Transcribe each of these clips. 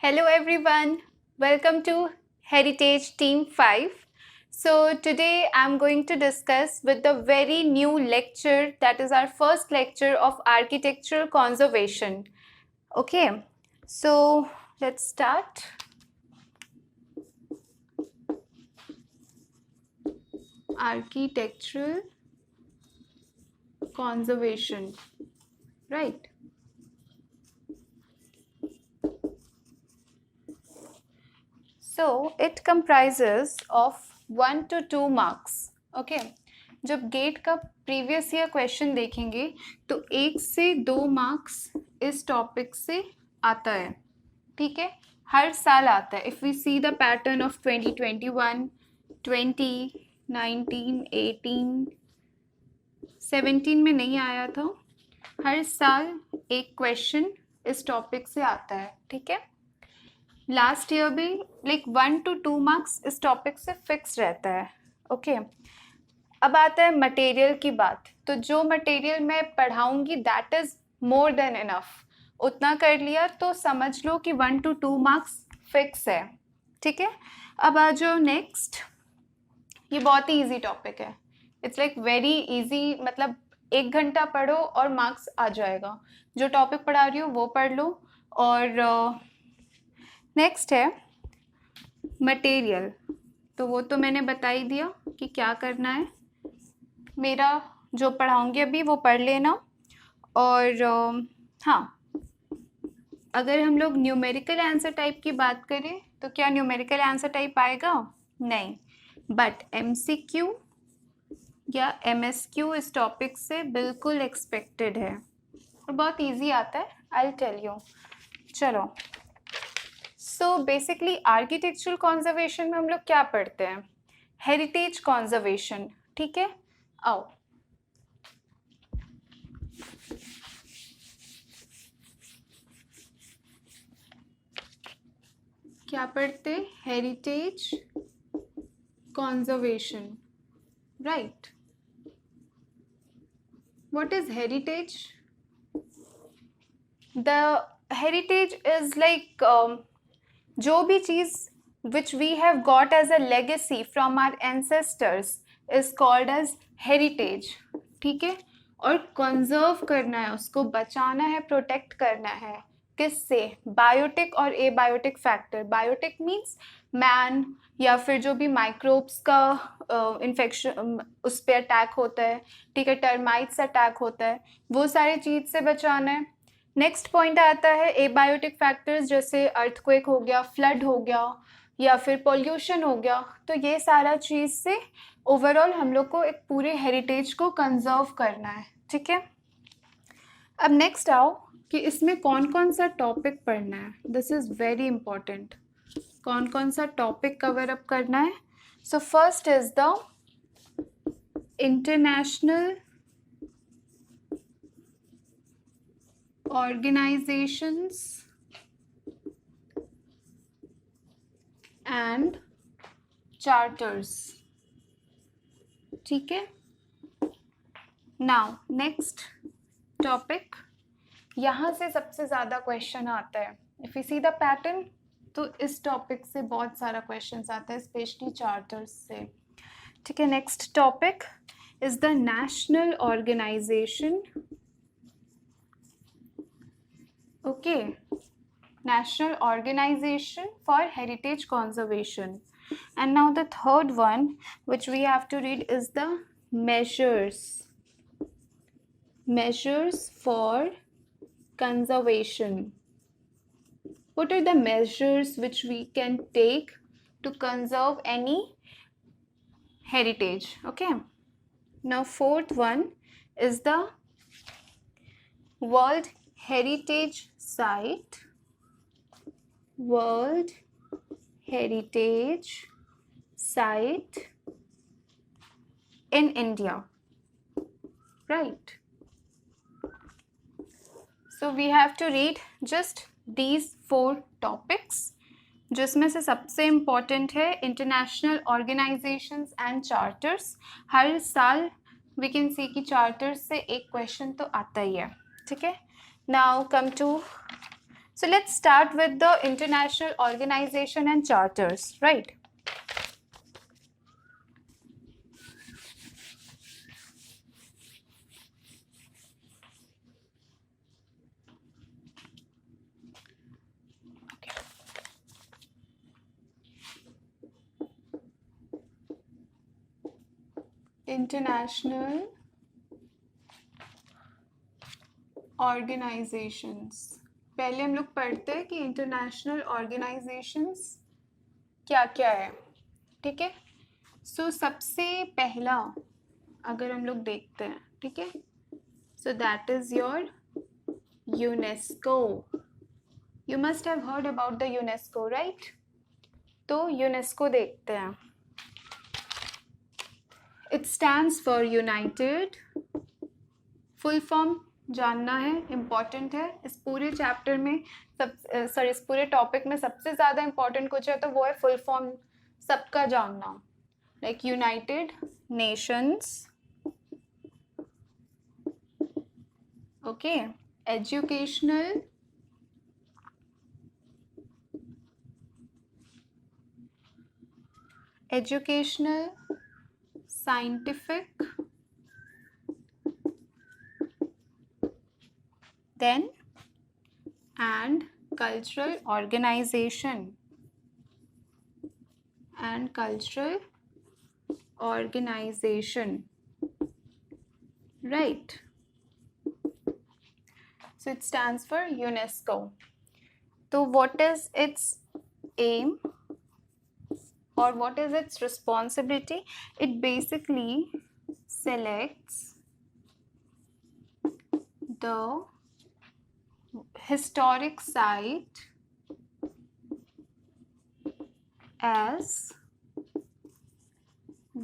Hello everyone, welcome to Heritage Team 5. So today I'm going to discuss with the very new lecture, that is our first lecture of architectural conservation. Okay, so let's start. Architectural conservation, right? So it comprises of 1 to 2 marks. Okay, जब gate का previous year question देखेंगे तो 1 से 2 marks इस topic से आता है. ठीक है, हर साल आता है. If we see the pattern of 2021, 20, 19, 18, 17 में नहीं आया था. हर साल एक क्वेश्चन इस टॉपिक से आता है. ठीक है, लास्ट ईयर भी लाइक 1 to 2 मार्क्स इस टॉपिक से फिक्स रहता है. ओके, अब आता है मटेरियल की बात. तो जो मटेरियल मैं पढ़ाऊंगी that is more than enough. उतना कर लिया तो समझ लो कि 1 to 2 मार्क्स फिक्स है. ठीक है, अब आ जाओ नेक्स्ट. ये बहुत ही इजी टॉपिक है. इट्स लाइक वेरी इजी, मतलब 1 घंटा पढ़ो और मार्क्स आ जाएगा. जो टॉपिक पढ़ा रही हो वो पढ़ लो. और नेक्स्ट है मटेरियल. तो वो तो मैंने बता ही दिया कि क्या करना है. मेरा जो पढ़ाऊंगी अभी वो पढ़ लेना. और हाँ, अगर हम लोग न्यूमेरिकल आंसर टाइप की बात करें तो क्या न्यूमेरिकल आंसर टाइप आएगा? नहीं, बट एमसीक्यू या एमएसक्यू इस टॉपिक से बिल्कुल एक्सपेक्टेड है और बहुत इजी आता है. I will tell you. चलो, सो बेसिकली आर्किटेक्चरल कॉन्जर्वेशन में हम लोग क्या पढ़ते हैं? Heritage conservation. ठीक है, आओ. क्या पढ़ते? Heritage conservation, right. What is heritage? The heritage is like जो भी चीज़ which we have got as a legacy from our ancestors is called as heritage. ठीक है, और कंजर्व करना है, उसको बचाना है, प्रोटेक्ट करना है. किससे? बायोटिक और abiotic factor. Biotic means man या फिर जो भी माइक्रोब्स का इन्फेक्शन उस पर अटैक होता है. ठीक है, टर्माइट्स अटैक होता है, वो सारी चीज़ से बचाना है. नेक्स्ट पॉइंट आता है एबायोटिक फैक्टर्स, जैसे अर्थक्वेक हो गया, फ्लड हो गया या फिर पोल्यूशन हो गया. तो ये सारा चीज़ से ओवरऑल हम लोग को एक पूरे हेरिटेज को कंजर्व करना है. ठीक है, अब नेक्स्ट आओ कि इसमें कौन कौन सा टॉपिक पढ़ना है. This is very important. कौन कौन सा टॉपिक कवर अप करना है? So first is the international organizations and charters. ठीक है, नाउ नेक्स्ट टॉपिक. यहाँ से सबसे ज़्यादा क्वेश्चन आता है. If you see the pattern तो इस टॉपिक से बहुत सारा क्वेश्चन आता है, स्पेशली चार्टर्स से. ठीक है, next topic is the national organization. Okay, National Organization for Heritage Conservation. And now the third one which we have to read is the measures for conservation. What are the measures which we can take to conserve any heritage? Okay, now fourth one is the World Heritage Site. World Heritage Site in India, right? So we have to read just these 4 topics, जिसमें से सबसे important है international organisations and charters. हर साल we can see कि charters से एक question तो आता ही है. ठीक है, now come to So let's start with the international organization and charters, right? International organizations. पहले हम लोग पढ़ते हैं कि इंटरनेशनल ऑर्गेनाइजेशंस क्या क्या है, ठीक है. सो सबसे पहला अगर हम लोग देखते हैं, ठीक है, so that is your UNESCO. You must have heard about the UNESCO, right? तो यूनेस्को देखते हैं. It stands for United. Full form जानना है, इम्पॉर्टेंट है. इस पूरे चैप्टर में इस पूरे टॉपिक में सबसे ज़्यादा इम्पॉर्टेंट कुछ है तो वो है फुल फॉर्म सबका जानना. Like United Nations, okay. Educational scientific, then and cultural organization right? So it stands for UNESCO. So what is its aim or what is its responsibility? It basically selects the historic site as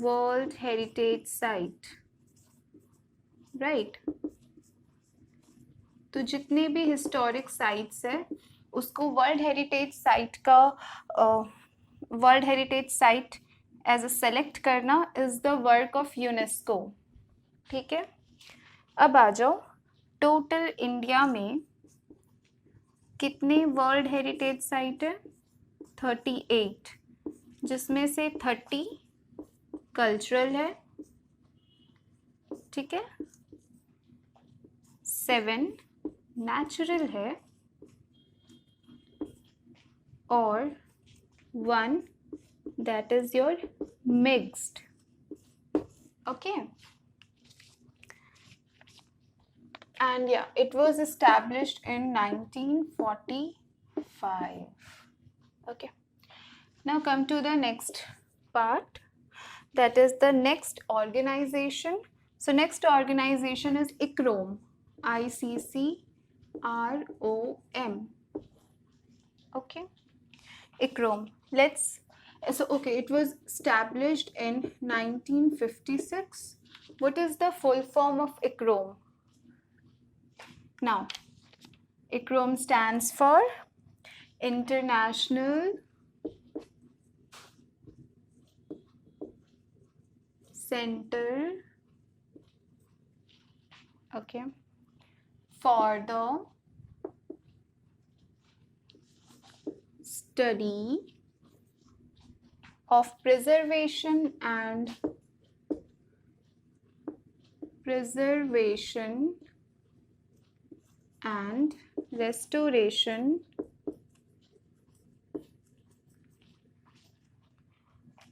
World Heritage Site, right? तो जितने भी historic sites है उसको world heritage site का world heritage site as a select करना is the work of UNESCO, ठीक है. अब आ जाओ, टोटल इंडिया में कितने वर्ल्ड हेरिटेज साइट है? 38, जिसमें से 30 कल्चरल है, ठीक है, 7 नेचुरल है और 1 that is your mixed, okay. And yeah, it was established in 1945. Okay, now come to the next part, that is the next organization. So next organization is ICROM, ICCROM, okay. ICROM, okay, it was established in 1956. What is the full form of ICROM? Now, ICROM stands for International Center, okay, for the study of preservation and restoration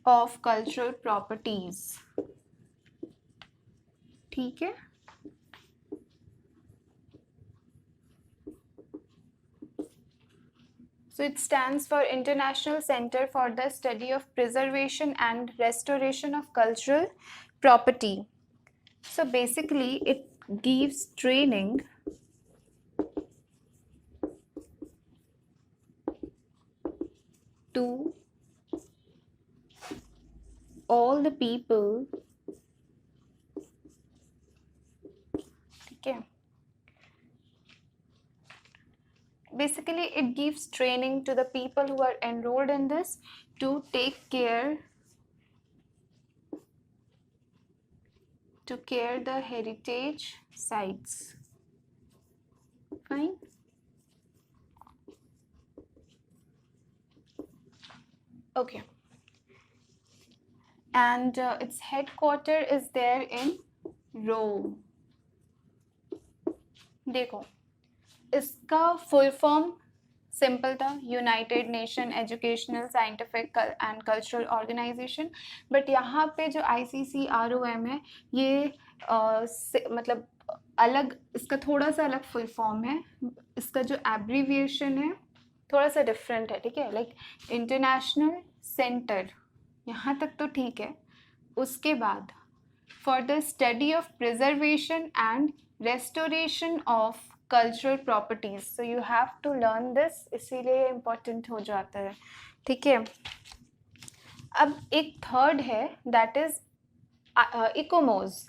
of cultural properties, ठीक है. So it stands for International Center for the Study of Preservation and Restoration of Cultural Property. So basically it gives training to all the people, okay. Basically it gives training to the people who are enrolled in this to take care the heritage sites, fine. Okay. And its headquarter is there in Rome. देखो, इसका full form simple था, united nation educational scientific and cultural organization, but यहाँ पे जो ICCROM है ये मतलब अलग, इसका थोड़ा सा अलग फुल फॉर्म है, इसका जो एब्रीविएशन है थोड़ा सा डिफरेंट है, ठीक है, लाइक इंटरनेशनल सेंटर, यहाँ तक तो ठीक है। उसके बाद for the study of preservation and restoration of cultural properties, so you have to learn this, इसीलिए इम्पोर्टेंट हो जाता है, ठीक है। अब एक थर्ड है, दैट इज इकोमोज।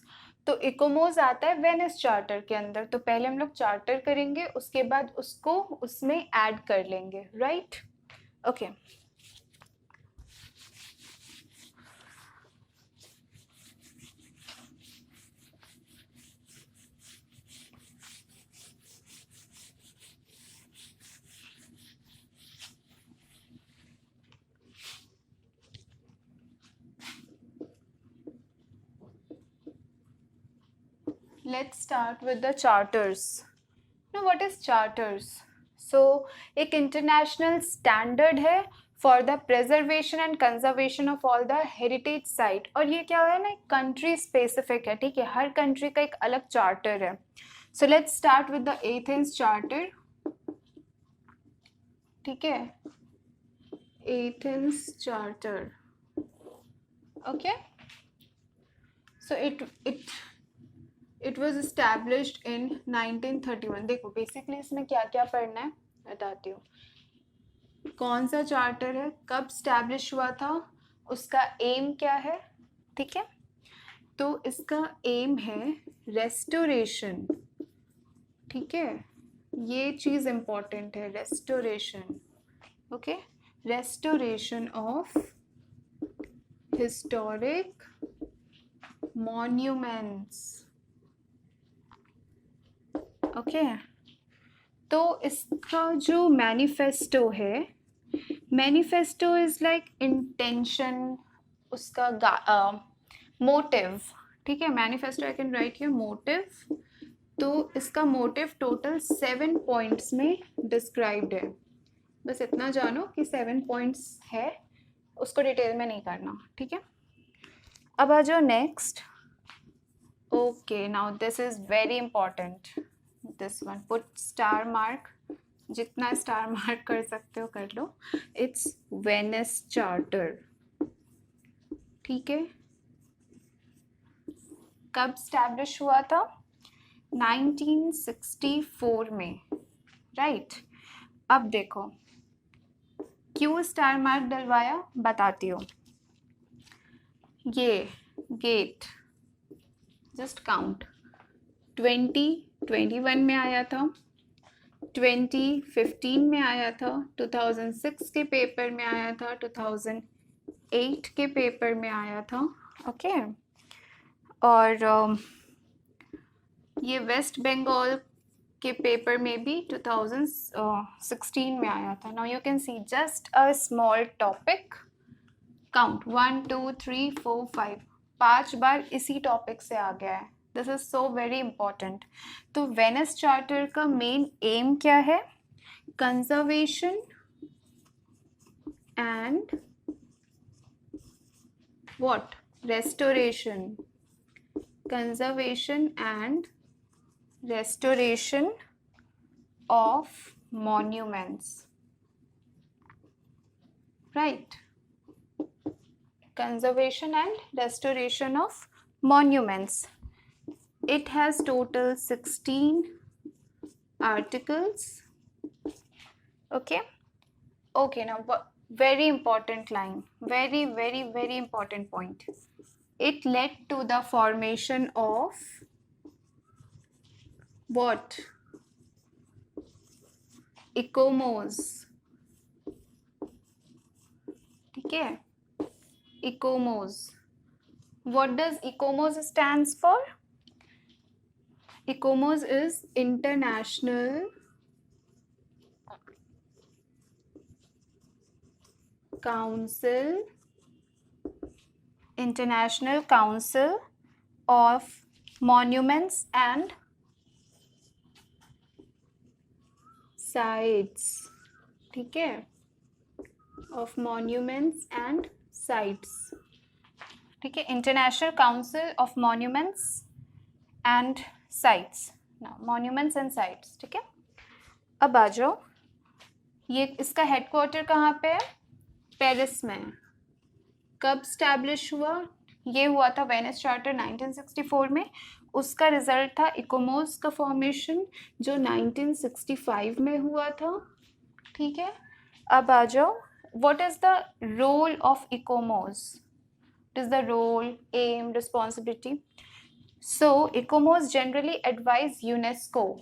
तो इकोमोज आता है वेनिस चार्टर के अंदर, तो पहले हम लोग चार्टर करेंगे, उसके बाद उसको उसमें ऐड कर लेंगे, right? Okay. Let's start with the charters. Now, what is charters? So, एक international standard है for the preservation and conservation of all the heritage site. और ये क्या है ना, country specific है, ठीक है, हर country का एक अलग charter है. So, let's start with the Athens charter. ठीक है, Athens charter. Okay. So, it was established in 1931. देखो बेसिकली इसमें क्या क्या पढ़ना है बताती हूँ। कौन सा चार्टर है, कब स्टैब्लिश हुआ था, उसका एम क्या है, ठीक है। तो इसका एम है रेस्टोरेशन, ठीक है, ये चीज़ इम्पॉर्टेंट है, restoration, okay, restoration of historic monuments, okay. तो इसका जो मैनिफेस्टो है, मैनिफेस्टो इज लाइक इंटेंशन, उसका मोटिव, ठीक है, manifesto I can write here motive. तो इसका मोटिव टोटल 7 पॉइंट्स में डिस्क्राइब्ड है, बस इतना जानो कि 7 पॉइंट्स है, उसको डिटेल में नहीं करना, ठीक है। अब आ जाओ next. Okay, now this is very important, this one put star mark, जितना स्टार मार्क कर सकते हो कर लो। इट्स वेनिस चार्टर, ठीक है। कब स्टैब्लिश हुआ था? 1964 में, राइट। अब देखो क्यों स्टार मार्क डलवाया, बताती हूँ। ये गेट जस्ट काउंट, 2021 में आया था, 2015 में आया था, 2006 के पेपर में आया था, 2008 के पेपर में आया था, ओके। और ये वेस्ट बंगाल के पेपर में भी 2016 में आया था। Now you can see just a small topic, count 1 2 3 4 5, 5 बार इसी टॉपिक से आ गया है। This is so very important. तो वेनिस चार्टर का मेन एम क्या है? Conservation and what? Restoration, conservation and restoration of monuments, right? Conservation and restoration of monuments. It has total 16 articles, okay. Okay, now very important line, very very very important point. It led to the formation of what? इकोमोज, ठीक है, इकोमोज। What does ICOMOS stands for? ICOMOS is International Council, International Council of Monuments and Sites, ठीक है, of Monuments and Sites, ठीक है, International Council of Monuments and Sites, now Monuments and Sites, ठीक है। अब आ जाओ, ये इसका हेडक्वार्टर कहाँ पे है? पेरिस में। कब स्टैब्लिश हुआ? ये हुआ था वेनिस चार्टर 1964 में। उसका रिजल्ट था इकोमोस का फॉर्मेशन जो 1965 में हुआ था, ठीक है। अब आ जाओ, what is the role of ICOMOS? What is the role, um, responsibility? So ICOMOS generally advise UNESCO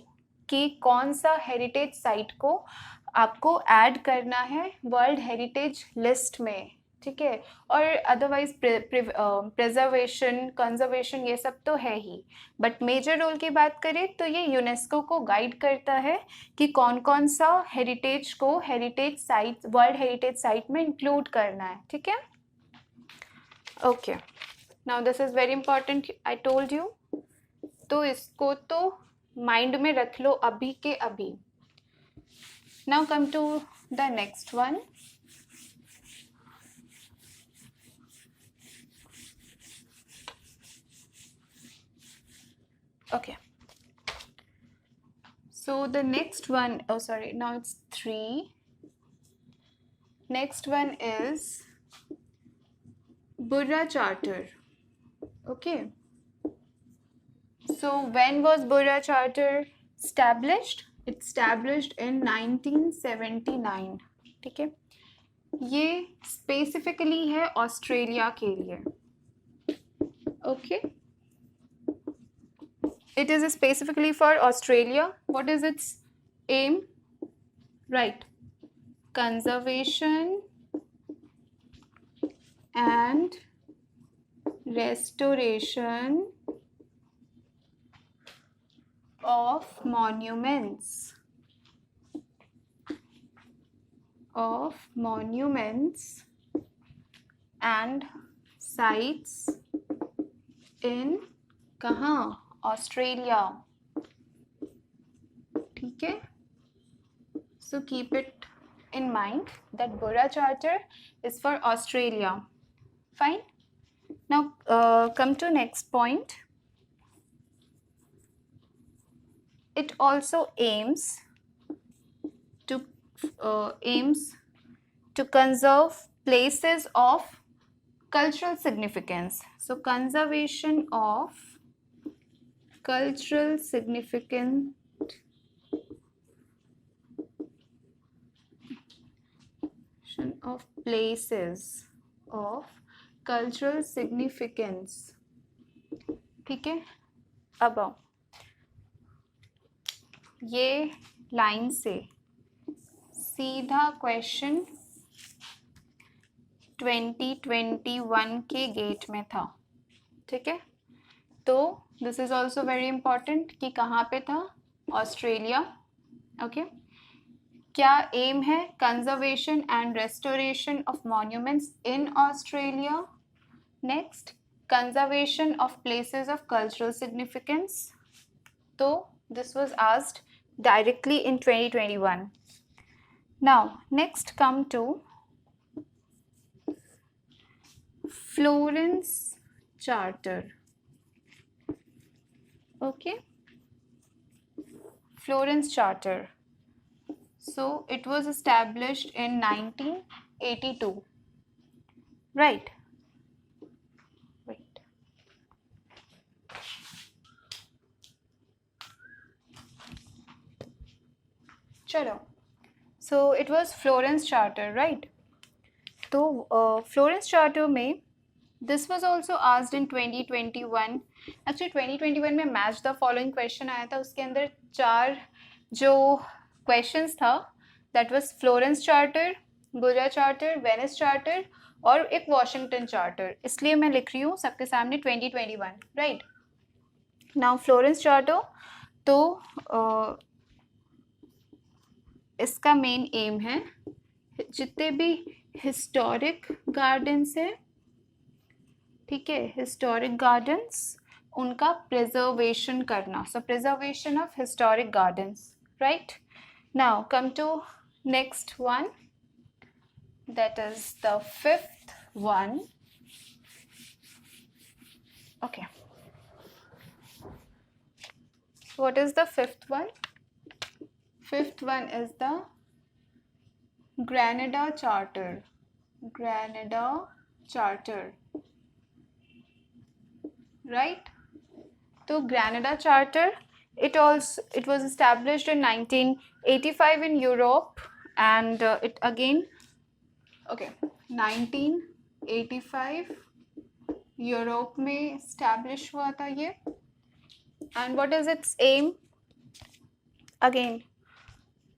कि कौन सा हेरिटेज साइट को आपको ऐड करना है वर्ल्ड हेरिटेज लिस्ट में, ठीक है। और अदरवाइज प्रिजर्वेशन, कंजर्वेशन, ये सब तो है ही, बट मेजर रोल की बात करें तो ये यूनेस्को को गाइड करता है कि कौन कौन सा हेरिटेज को heritage site, world heritage site में इंक्लूड करना है, ठीक है। Okay, now this is very important, I told you, तो इसको तो माइंड में रख लो अभी के अभी। Now come to the next one. Okay. So the next one, oh sorry, now it's 3. Next one is Burra Charter. Okay. So when was Burra Charter established? It's established in 1979, ठीक है। ये specifically है Australia के लिए, okay. It is specifically for Australia. What is its aim? Right, conservation and restoration of monuments and sites in कहाँ? Australia, ठीक है। So keep it in mind that Burra Charter is for Australia. Fine. Now come to next point. It also aims to conserve places of cultural significance. So conservation of cultural significant of places of cultural significance, ठीक है। अब आओ, ये line से सीधा question 2021 के gate में था, ठीक है। तो this is also very important कि कहाँ पे था? Australia, okay. क्या एम है? Conservation and restoration of monuments in Australia. Next, conservation of places of cultural significance. तो this was asked directly in 2021. Now next come to Florence Charter, okay, Florence Charter. So it was established in 1982, right? चलो, so it was Florence charter, right. तो Florence charter में this was also asked in 2021। Actually 2021 में match the following question आया था, उसके अंदर 4 जो questions था, that was Florence charter, बुर्रा charter, Venice charter और एक वॉशिंगटन चार्टर, इसलिए मैं लिख रही हूँ सबके सामने 2021, राइट। नाउ फ्लोरेंस चार्टर, तो इसका मेन एम है जितने भी हिस्टोरिक गार्डन्स है, ठीक है, हिस्टोरिक गार्डन्स, उनका प्रिजर्वेशन करना, so preservation of historic gardens, right. Now come to next one, that is the fifth one. Okay, what is the fifth one? Fifth one is the Granada Charter. Granada Charter, right? So Granada Charter, it was established in 1985 in Europe, and it again, okay, 1985 Europe में establish हुआ था ये. And what is its aim? Again,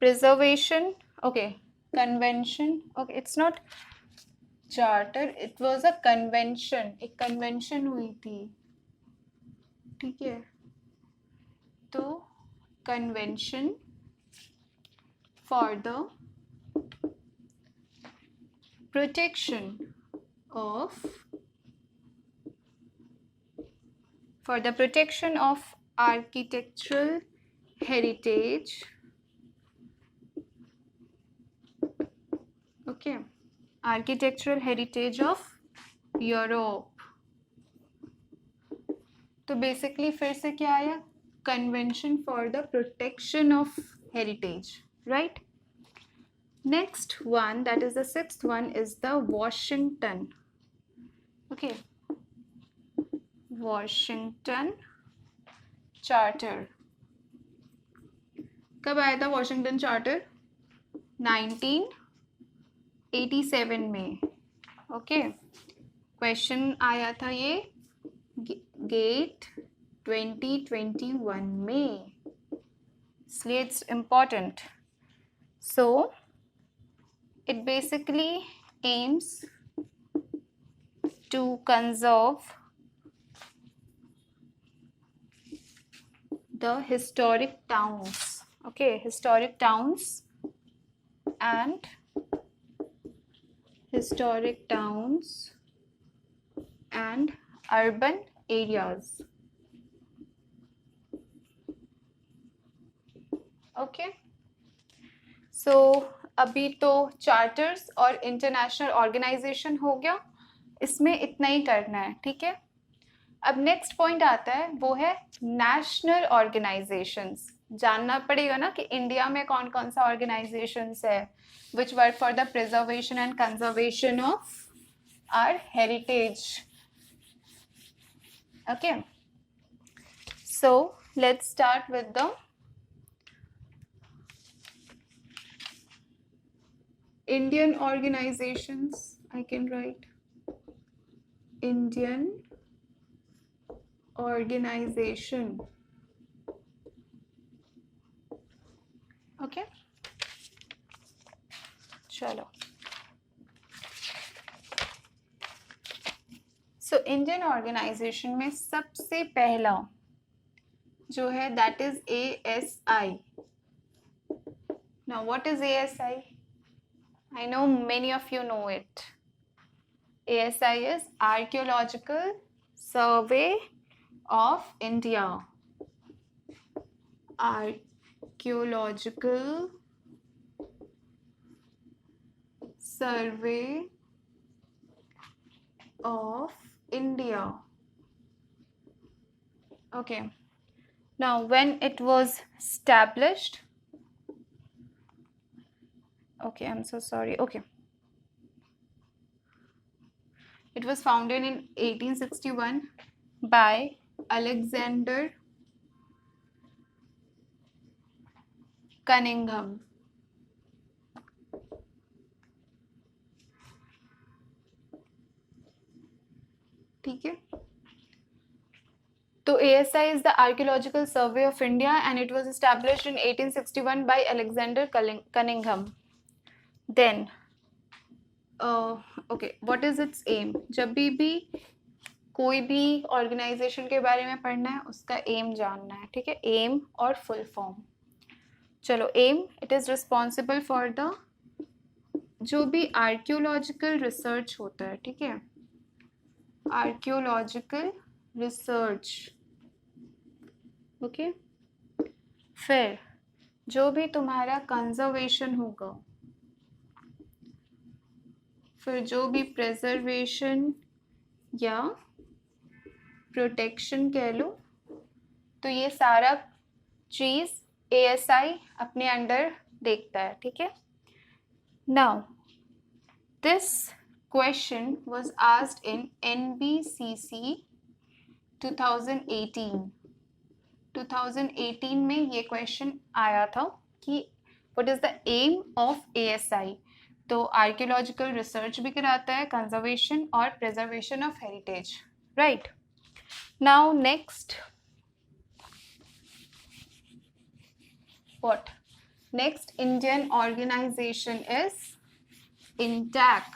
preservation, okay, convention, okay, it's not charter, it was a convention, एक convention हुई थी, ठीक है. तो convention for the protection of architectural heritage, okay, architectural heritage of Europe. तो बेसिकली फिर से क्या आया, convention for the protection of heritage, right. Next one, that is the sixth one, is the Washington, okay, Washington charter. कब आया था Washington charter? 1987 में, okay. Question आया था ये गेट 2021 में, इसलिए it's important. So it basically aims to conserve the historic towns, okay, historic towns and urban areas, okay. So अभी तो चार्टर्स और इंटरनेशनल ऑर्गेनाइजेशन हो गया, इसमें इतना ही करना है, ठीक है. अब नेक्स्ट पॉइंट आता है, वो है नेशनल ऑर्गेनाइजेशंस. जानना पड़ेगा ना कि इंडिया में कौन कौन सा ऑर्गेनाइजेशंस है which work for the preservation and conservation of our heritage, okay. So let's start with the Indian organizations. I can write Indian organization, okay. चलो, so Indian organization में सबसे पहला जो है that is ASI. Now what is ASI? I know many of you know it. ASI is Archaeological Survey of India. Archaeological Survey of India. Okay. Now, when it was established, okay, I'm so sorry. Okay. It was founded in 1861 by Alexander Cunningham. ठीक है. तो ASI is the Archaeological Survey of India and it was established in 1861 by Alexander Cunningham. Then, okay, what is its aim? जब भी कोई भी organisation के बारे में पढ़ना है, उसका एम जानना है, ठीक है. एम और फुल फॉर्म. चलो, aim, it is responsible for the जो भी आर्कियोलॉजिकल रिसर्च होता है, ठीक है, आर्कियोलॉजिकल रिसर्च, ओके, फिर जो भी तुम्हारा कंजर्वेशन होगा, फिर जो भी प्रिजर्वेशन या प्रोटेक्शन कह लो, तो ये सारा चीज ASI अपने अंडर देखता है, ठीक है। Now this question was asked in NBCC 2018 में ये क्वेश्चन आया था कि what is the aim of ASI। तो आर्कियोलॉजिकल रिसर्च भी कराता है, कंजर्वेशन और preservation of heritage, right. Now next, what next Indian organization is INTACH.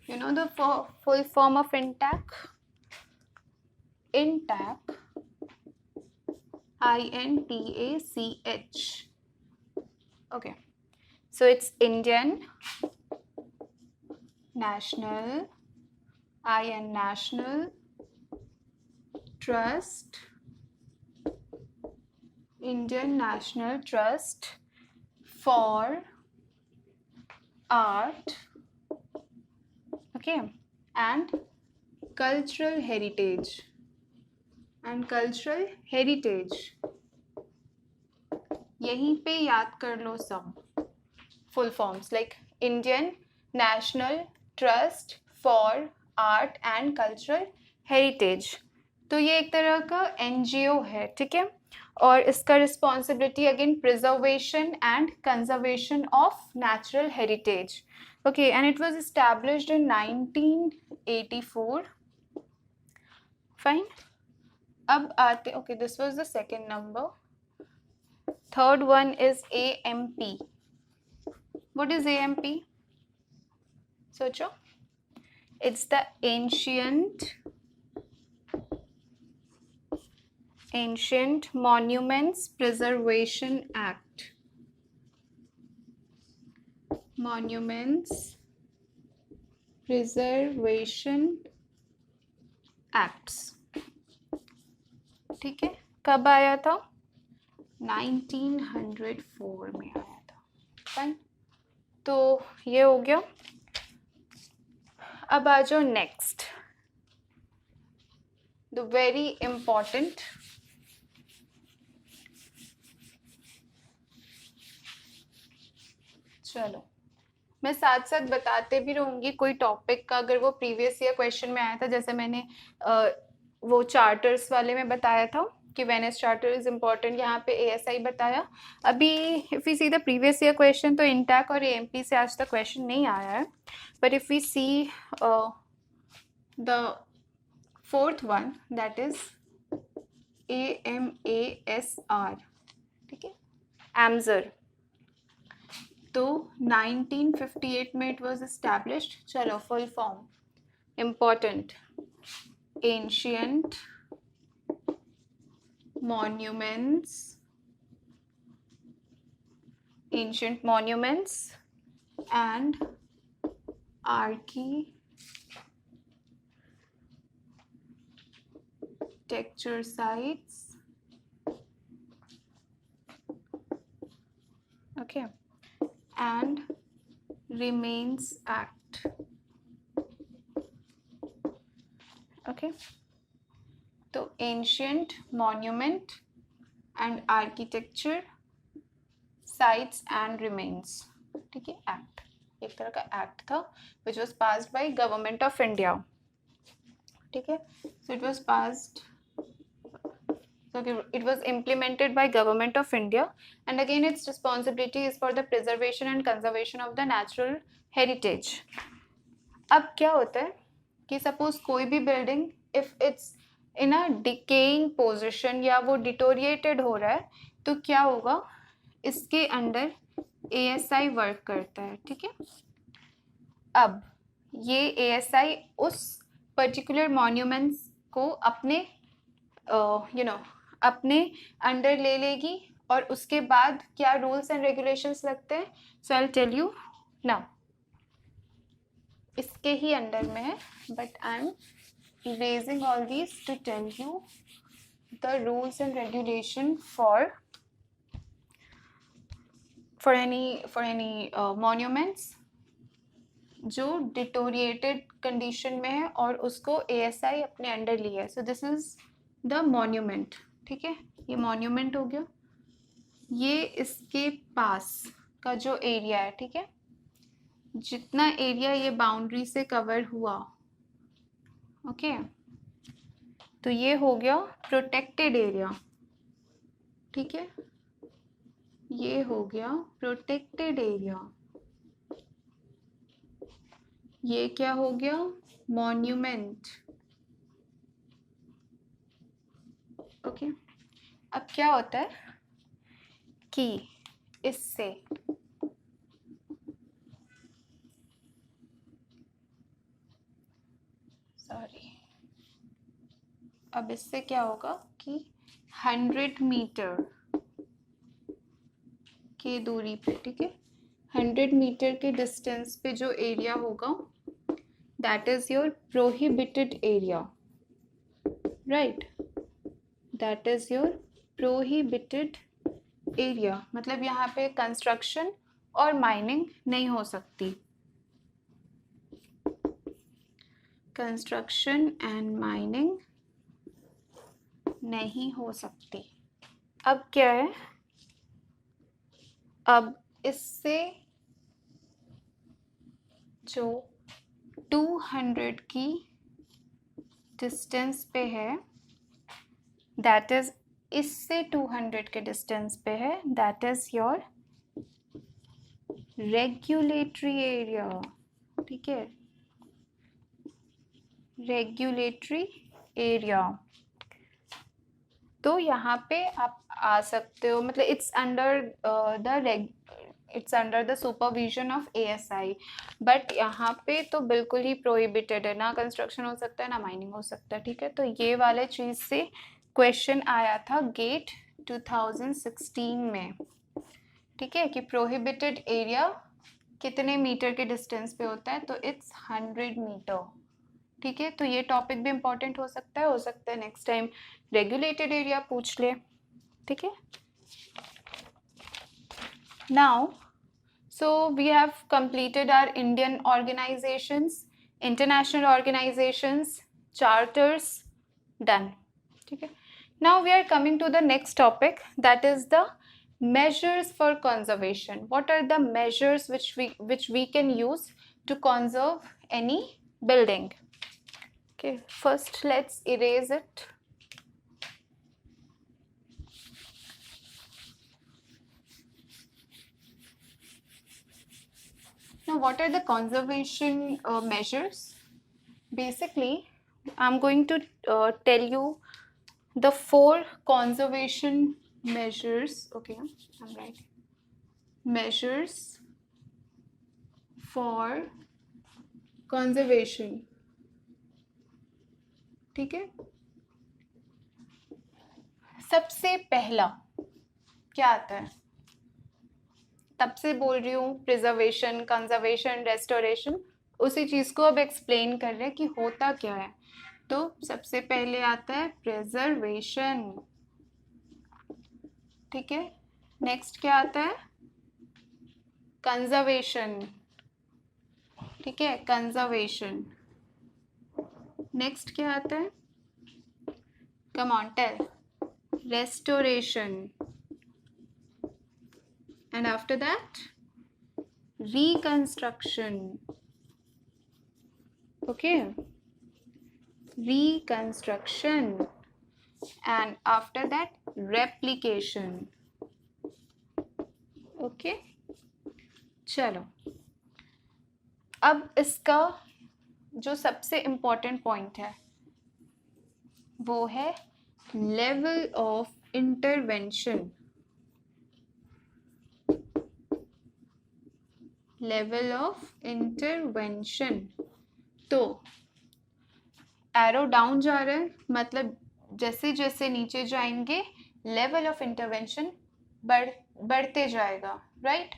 You know the full form of INTACH? INTACH, INTACH. Okay, so it's Indian National, National Trust, Indian National Trust for Art, okay, and Cultural Heritage, यहीं पे याद कर लो सब full forms, like Indian national trust for art and cultural heritage. तो ये एक तरह का NGO है, ठीक है, और इसका responsibility again preservation and conservation of natural heritage, okay, and it was established in 1984, fine. अब आते, okay, this was the second number. Third one is AMP. What is AMP? सोचो, it's the Ancient Monuments Preservation Act. Monuments Preservation Acts, ठीक है, कब आया था? 1904 में आया था, फाइन। तो ये हो गया। अब आ जाओ नेक्स्ट, द वेरी इंपॉर्टेंट, चलो मैं साथ साथ बताते भी रहूंगी कोई टॉपिक का, अगर वो प्रीवियस ईयर क्वेश्चन में आया था, जैसे मैंने वो चार्टर्स वाले में बताया था कि वेनिस चार्टर इज इम्पोर्टेंट, यहाँ पे ASI बताया। अभी if we see the previous year question, तो इंटैक और AMP से आज तक क्वेश्चन नहीं आया है, but if we see the fourth one, that is AMASR, ठीक है, AMSR। तो 1958 में इट वाज एस्टैब्लिश्ड। चलो full form, important, ancient monuments and architecture sites, okay, and Remains Act, okay। तो ancient monument and architecture sites and remains, ठीक है, act, एक तरह का एक्ट था which was passed by government of India, ठीक है। So it was passed, it was implemented by government of India, and again its responsibility is for the preservation and conservation of the natural heritage. अब क्या होता है कि suppose कोई भी building if it's in a decaying position या वो deteriorated हो रहा है, तो क्या होगा, इसके अंडर ASI वर्क करता है, ठीक है। अब ये ASI उस पर्टिकुलर मॉन्यूमेंट्स को अपने अपने अंडर ले लेगी, और उसके बाद क्या रूल्स एंड रेगुलेशंस लगते हैं, so I will tell you now. इसके ही अंडर में है, but I am erasing all these to tell you the rules and regulation for any monuments जो डिटोरिएटेड कंडीशन में है और उसको ASI अपने अंडर लिया है. So this is the monument. ठीक है, ये मॉन्यूमेंट हो गया. ये इसके पास का जो एरिया है, ठीक है, जितना एरिया ये बाउंड्री से कवर हुआ, ओके, तो ये हो गया प्रोटेक्टेड एरिया. ठीक है, ये हो गया प्रोटेक्टेड एरिया. ये क्या हो गया? मॉन्यूमेंट. ओके, अब क्या होता है कि इससे अब इससे क्या होगा कि 100 मीटर की दूरी पे, ठीक है, 100 मीटर के डिस्टेंस पे जो एरिया होगा that is your prohibited area, right, that is your prohibited area. मतलब यहाँ पे कंस्ट्रक्शन और माइनिंग नहीं हो सकती. कंस्ट्रक्शन एंड माइनिंग नहीं हो सकती. अब क्या है, अब इससे जो 200 की डिस्टेंस पे है, दैट इज इससे 200 के डिस्टेंस पे है, that is your regulatory area. ठीक है, रेगुलेटरी एरिया. तो यहाँ पे आप आ सकते हो, मतलब it's under the supervision of ASI, but यहाँ पे तो बिल्कुल ही प्रोहिबिटेड है, ना कंस्ट्रक्शन हो सकता है ना माइनिंग हो सकता है. ठीक है, तो ये वाले चीज़ से क्वेश्चन आया था गेट 2016 में. ठीक है, कि प्रोहिबिटेड एरिया कितने मीटर के डिस्टेंस पे होता है, तो इट्स 100 मीटर. ठीक है, तो ये टॉपिक भी इम्पोर्टेंट हो सकता है नेक्स्ट टाइम रेगुलेटेड एरिया पूछ ले. ठीक है, now so we have completed our Indian organizations, international organizations, charters, done. ठीक है, now we are coming to the next topic, that is the measures for conservation. What are the measures which we can use to conserve any building? Okay, first let's erase it. Now what are the conservation measures? Basically I'm going to tell you the 4 conservation measures. Okay, I'm writing measures for conservation. ठीक है, सबसे पहला क्या आता है, तब से बोल रही हूँ प्रिजर्वेशन, कंजर्वेशन, रेस्टोरेशन, उसी चीज को अब एक्सप्लेन कर रहे हैं कि होता क्या है. तो सबसे पहले आता है प्रिजर्वेशन. ठीक है, नेक्स्ट क्या आता है, कंजर्वेशन. ठीक है, कंजर्वेशन. नेक्स्ट क्या आता है, come on tell, restoration. And after that reconstruction. Okay, reconstruction, and after that replication. Okay, चलो अब इसका जो सबसे इम्पोर्टेंट पॉइंट है वो है level of intervention. Level of intervention. तो एरो डाउन जा रहा है, मतलब जैसे जैसे नीचे जाएंगे लेवल ऑफ इंटरवेंशन बढ़ते जाएगा, राइट.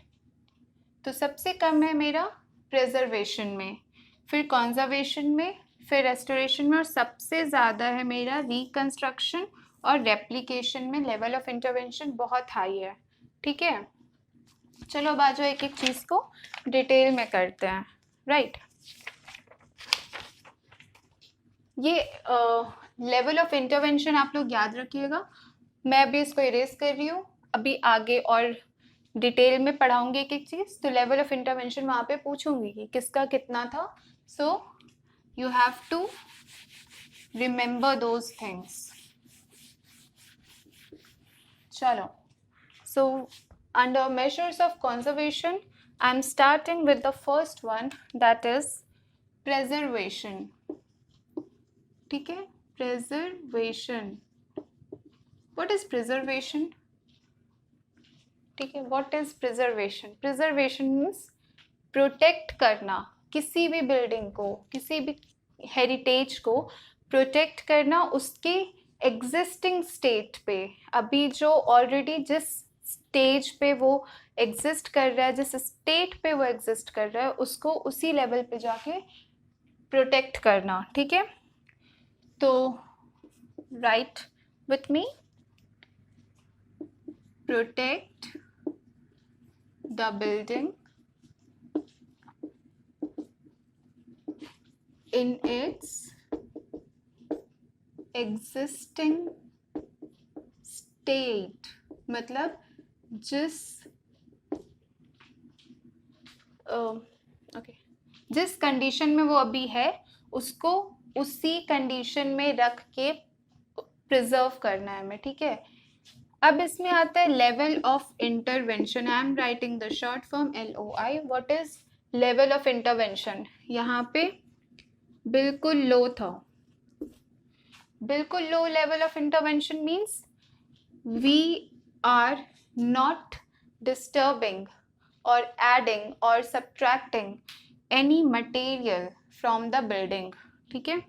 तो सबसे कम है मेरा प्रिजर्वेशन में, फिर कंजर्वेशन में, फिर रेस्टोरेशन में, और सबसे ज़्यादा है मेरा रिकंस्ट्रक्शन और रेप्लिकेशन में लेवल ऑफ इंटरवेंशन बहुत हाई है। ठीक है, चलो अब आ जाओ एक एक चीज़ को डिटेल में करते हैं। राइट, ये लेवल ऑफ इंटरवेंशन आप लोग याद रखिएगा। मैं अभी इसको इरेज कर रही हूँ, अभी आगे और डिटेल में पढ़ाऊंगी एक एक चीज़। तो लेवल ऑफ इंटरवेंशन वहाँ पे पूछूंगी कि किसका कितना था। So you have to remember those things. चलो, so under measures of conservation, I'm starting with the first one, that is preservation. ठीक है, preservation. What is preservation? ठीक है, what is preservation? Preservation means protect करना, किसी भी building को, किसी भी हेरिटेज को प्रोटेक्ट करना उसके एग्जिस्टिंग स्टेट पे। अभी जो ऑलरेडी जिस स्टेज पे वो एग्जिस्ट कर रहा है, जिस स्टेट पे वो एग्जिस्ट कर रहा है, उसको उसी लेवल पे जाके प्रोटेक्ट करना। ठीक है, तो right with me, protect the building in its existing state, मतलब जिस जिस कंडीशन में वो अभी है उसको उसी कंडीशन में रख के प्रिजर्व करना है हमें। ठीक है, अब इसमें आता है level of intervention. I am writing the short form LOI। What is level of intervention? यहाँ पे बिल्कुल लो था। बिल्कुल low level of intervention means we are not disturbing और एडिंग और subtracting any material from the building. ठीक है,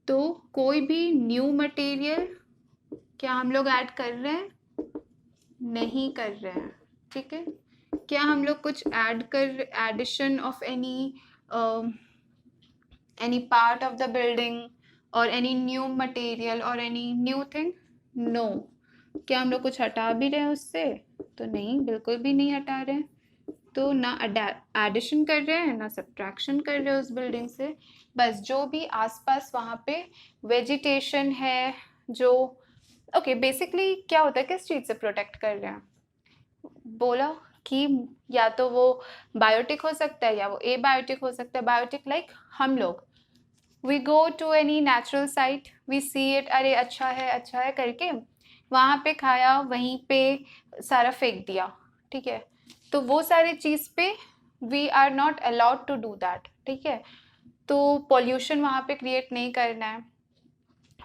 तो कोई भी न्यू मटेरियल क्या हम लोग ऐड कर रहे हैं? नहीं कर रहे हैं। ठीक है, क्या हम लोग कुछ addition of any part of the building or any new material or any new thing? No. क्या हम लोग कुछ हटा भी रहे हैं उससे? तो नहीं, बिल्कुल भी नहीं हटा रहे हैं। तो ना एडिशन कर रहे हैं ना सब्ट्रैक्शन कर रहे हैं उस बिल्डिंग से। बस जो भी आसपास वहाँ पे वेजिटेशन है जो बेसिकली क्या होता है, किस चीज़ से प्रोटेक्ट कर रहे हैं? बोला कि या तो वो बायोटिक हो सकता है या वो एबायोटिक हो सकता है। बायोटिक लाइक हम लोग we go to any natural site, we see it, अरे अच्छा है करके वहाँ पे खाया, वहीं पे सारा फेंक दिया। ठीक है, तो वो सारी चीज़ पे we are not allowed to do that. ठीक है, तो पॉल्यूशन वहाँ पे क्रिएट नहीं करना है।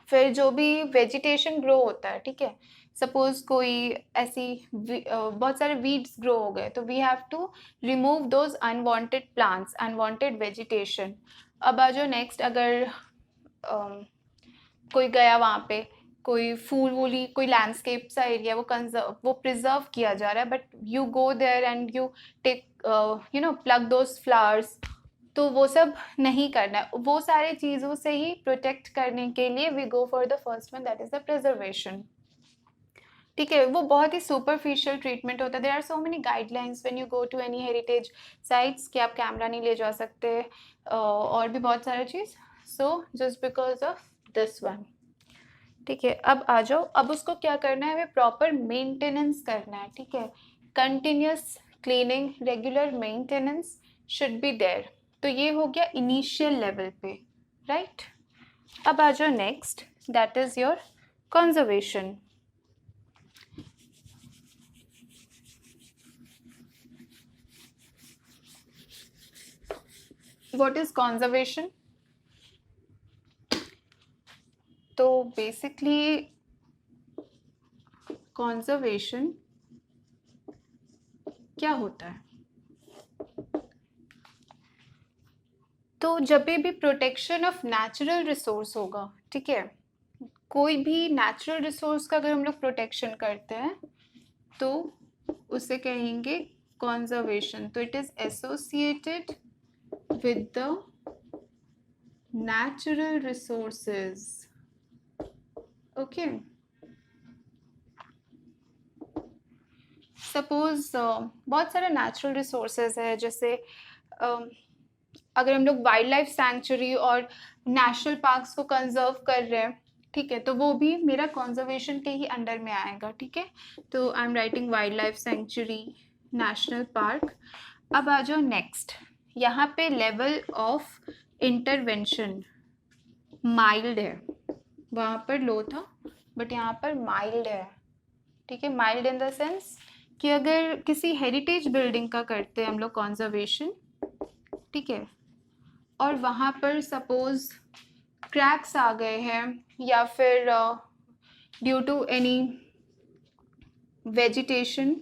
फिर जो भी वेजिटेशन ग्रो होता है, ठीक है, सपोज कोई ऐसी बहुत सारे वीड्स ग्रो हो गए, तो we have to remove those unwanted plants, unwanted vegetation. अब आ जाओ नेक्स्ट, अगर कोई गया वहाँ पे, कोई फूल वूली, कोई लैंडस्केप सा एरिया वो प्रिजर्व किया जा रहा है, but you go there and you take pluck those flowers, तो वो सब नहीं करना है। वो सारे चीज़ों से ही प्रोटेक्ट करने के लिए we go for the first one, that is the preservation. ठीक है, वो बहुत ही सुपरफिशियल ट्रीटमेंट होता है। There are so many guidelines when you go to any heritage sites कि आप कैमरा नहीं ले जा सकते, और भी बहुत सारी चीज़। So just because of this one. ठीक है, अब आ जाओ, अब उसको क्या करना है, हमें प्रॉपर मेंटेनेंस करना है। ठीक है, continuous cleaning, regular maintenance should be there. तो ये हो गया इनिशियल लेवल पे, राइट। अब आ जाओ next, that is your conservation. What is conservation? तो बेसिकली कंजर्वेशन क्या होता है? तो जब भी प्रोटेक्शन ऑफ नेचुरल रिसोर्स होगा, ठीक है, कोई भी नेचुरल रिसोर्स का अगर हम लोग प्रोटेक्शन करते हैं तो उसे कहेंगे कंजर्वेशन। तो it is associated with the natural resources. Okay, suppose बहुत सारे नेचुरल रिसोर्सेज है, जैसे अगर हम लोग वाइल्ड लाइफ सैंक्चुरी और नेशनल पार्क्स को कंजर्व कर रहे हैं, ठीक है, तो वो भी मेरा कंजर्वेशन के ही अंडर में आएगा, ठीक है। तो I am writing wild life sanctuary, national park. अब आ जाओ नेक्स्ट, यहाँ पे लेवल ऑफ इंटरवेंशन माइल्ड है, वहाँ पर लो था बट यहाँ पर माइल्ड है, ठीक है। माइल्ड इन द सेंस कि अगर किसी हेरिटेज बिल्डिंग का करते हैं हम लोग कंजर्वेशन, ठीक है, और वहाँ पर सपोज क्रैक्स आ गए हैं या फिर ड्यू टू एनी वेजिटेशन,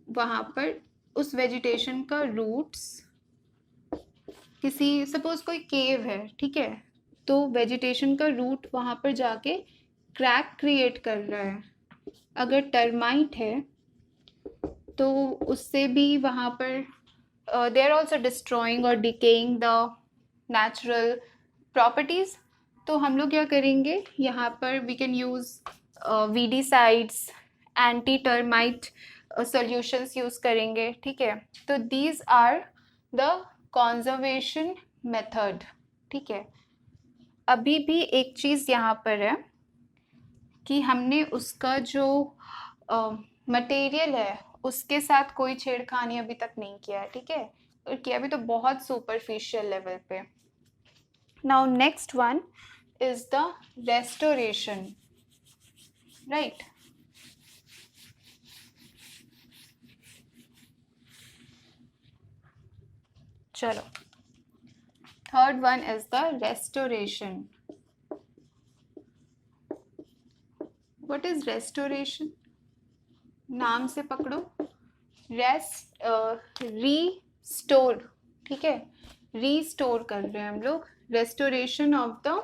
वहाँ पर उस वेजिटेशन का रूट्स, किसी सपोज कोई केव है, ठीक है, तो वेजिटेशन का रूट वहाँ पर जाके क्रैक क्रिएट कर रहा है। अगर टर्माइट है तो उससे भी वहाँ पर दे आर ऑल्सो डिस्ट्रॉइंग और डिकेइंग द नेचुरल प्रॉपर्टीज़। तो हम लोग क्या करेंगे, यहाँ पर we can use weedicides, anti termite solutions use करेंगे, ठीक है। तो these are the conservation method, ठीक है। अभी भी एक चीज़ यहाँ पर है कि हमने उसका जो मटेरियल है उसके साथ कोई छेड़खानी अभी तक नहीं किया है, ठीक है, और किया भी तो बहुत सुपरफिशियल लेवल पे। Now next one is the restoration, right. चलो, third one is the restoration. What is restoration? नाम से पकड़ो, रीस्टोर, ठीक है, रीस्टोर कर रहे हैं हम लोग, रेस्टोरेशन ऑफ द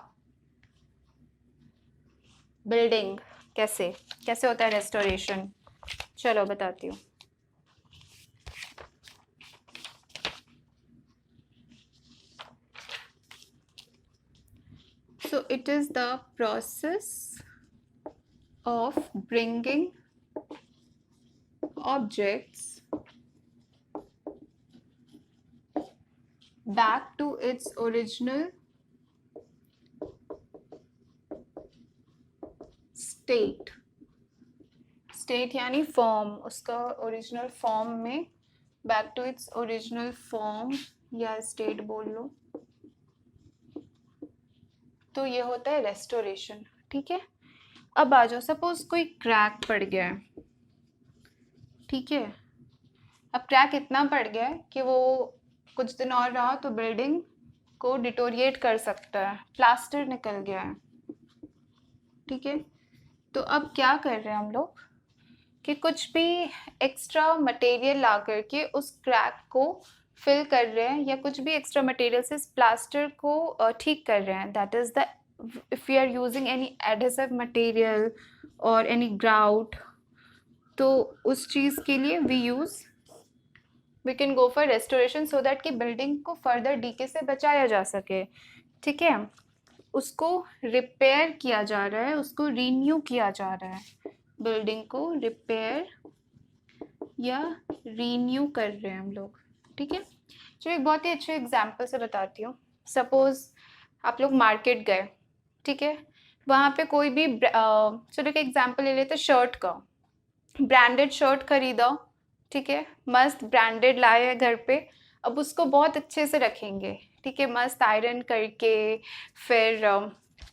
बिल्डिंग। कैसे कैसे होता है रेस्टोरेशन? चलो बताती हूँ। So it is the process of bringing objects back to its original state. State यानी फॉर्म, उसका ओरिजिनल फॉर्म में, back to its original form या स्टेट बोल लो, तो ये होता है रेस्टोरेशन, ठीक है। अब आ जाओ, सपोज कोई क्रैक पड़ गया है, ठीक है। अब क्रैक इतना पड़ गया है कि वो कुछ दिन और रहा तो बिल्डिंग को डिटोरिएट कर सकता है, प्लास्टर निकल गया है, ठीक है। तो अब क्या कर रहे हैं हम लोग कि कुछ भी एक्स्ट्रा मटेरियल ला करके उस क्रैक को फिल कर रहे हैं, या कुछ भी एक्स्ट्रा मटेरियल से इस प्लास्टर को ठीक कर रहे हैं। That is the, if you are using any adhesive material और एनी ग्राउट, तो उस चीज़ के लिए we can go for restoration, so that कि बिल्डिंग को फर्दर डीके से बचाया जा सके, ठीक है। उसको रिपेयर किया जा रहा है, उसको रीन्यू किया जा रहा है, बिल्डिंग को रिपेयर या रीन्यू कर रहे हैं हम लोग, ठीक है। चलो एक बहुत ही अच्छे एग्जाम्पल से बताती हूँ। सपोज आप लोग मार्केट गए, ठीक है, वहाँ पे कोई भी चलो एक एग्जाम्पल ले लेते शर्ट का, ब्रांडेड शर्ट खरीदा, ठीक है, मस्त ब्रांडेड लाए हैं घर पे। अब उसको बहुत अच्छे से रखेंगे, ठीक है, मस्त आयरन करके, फिर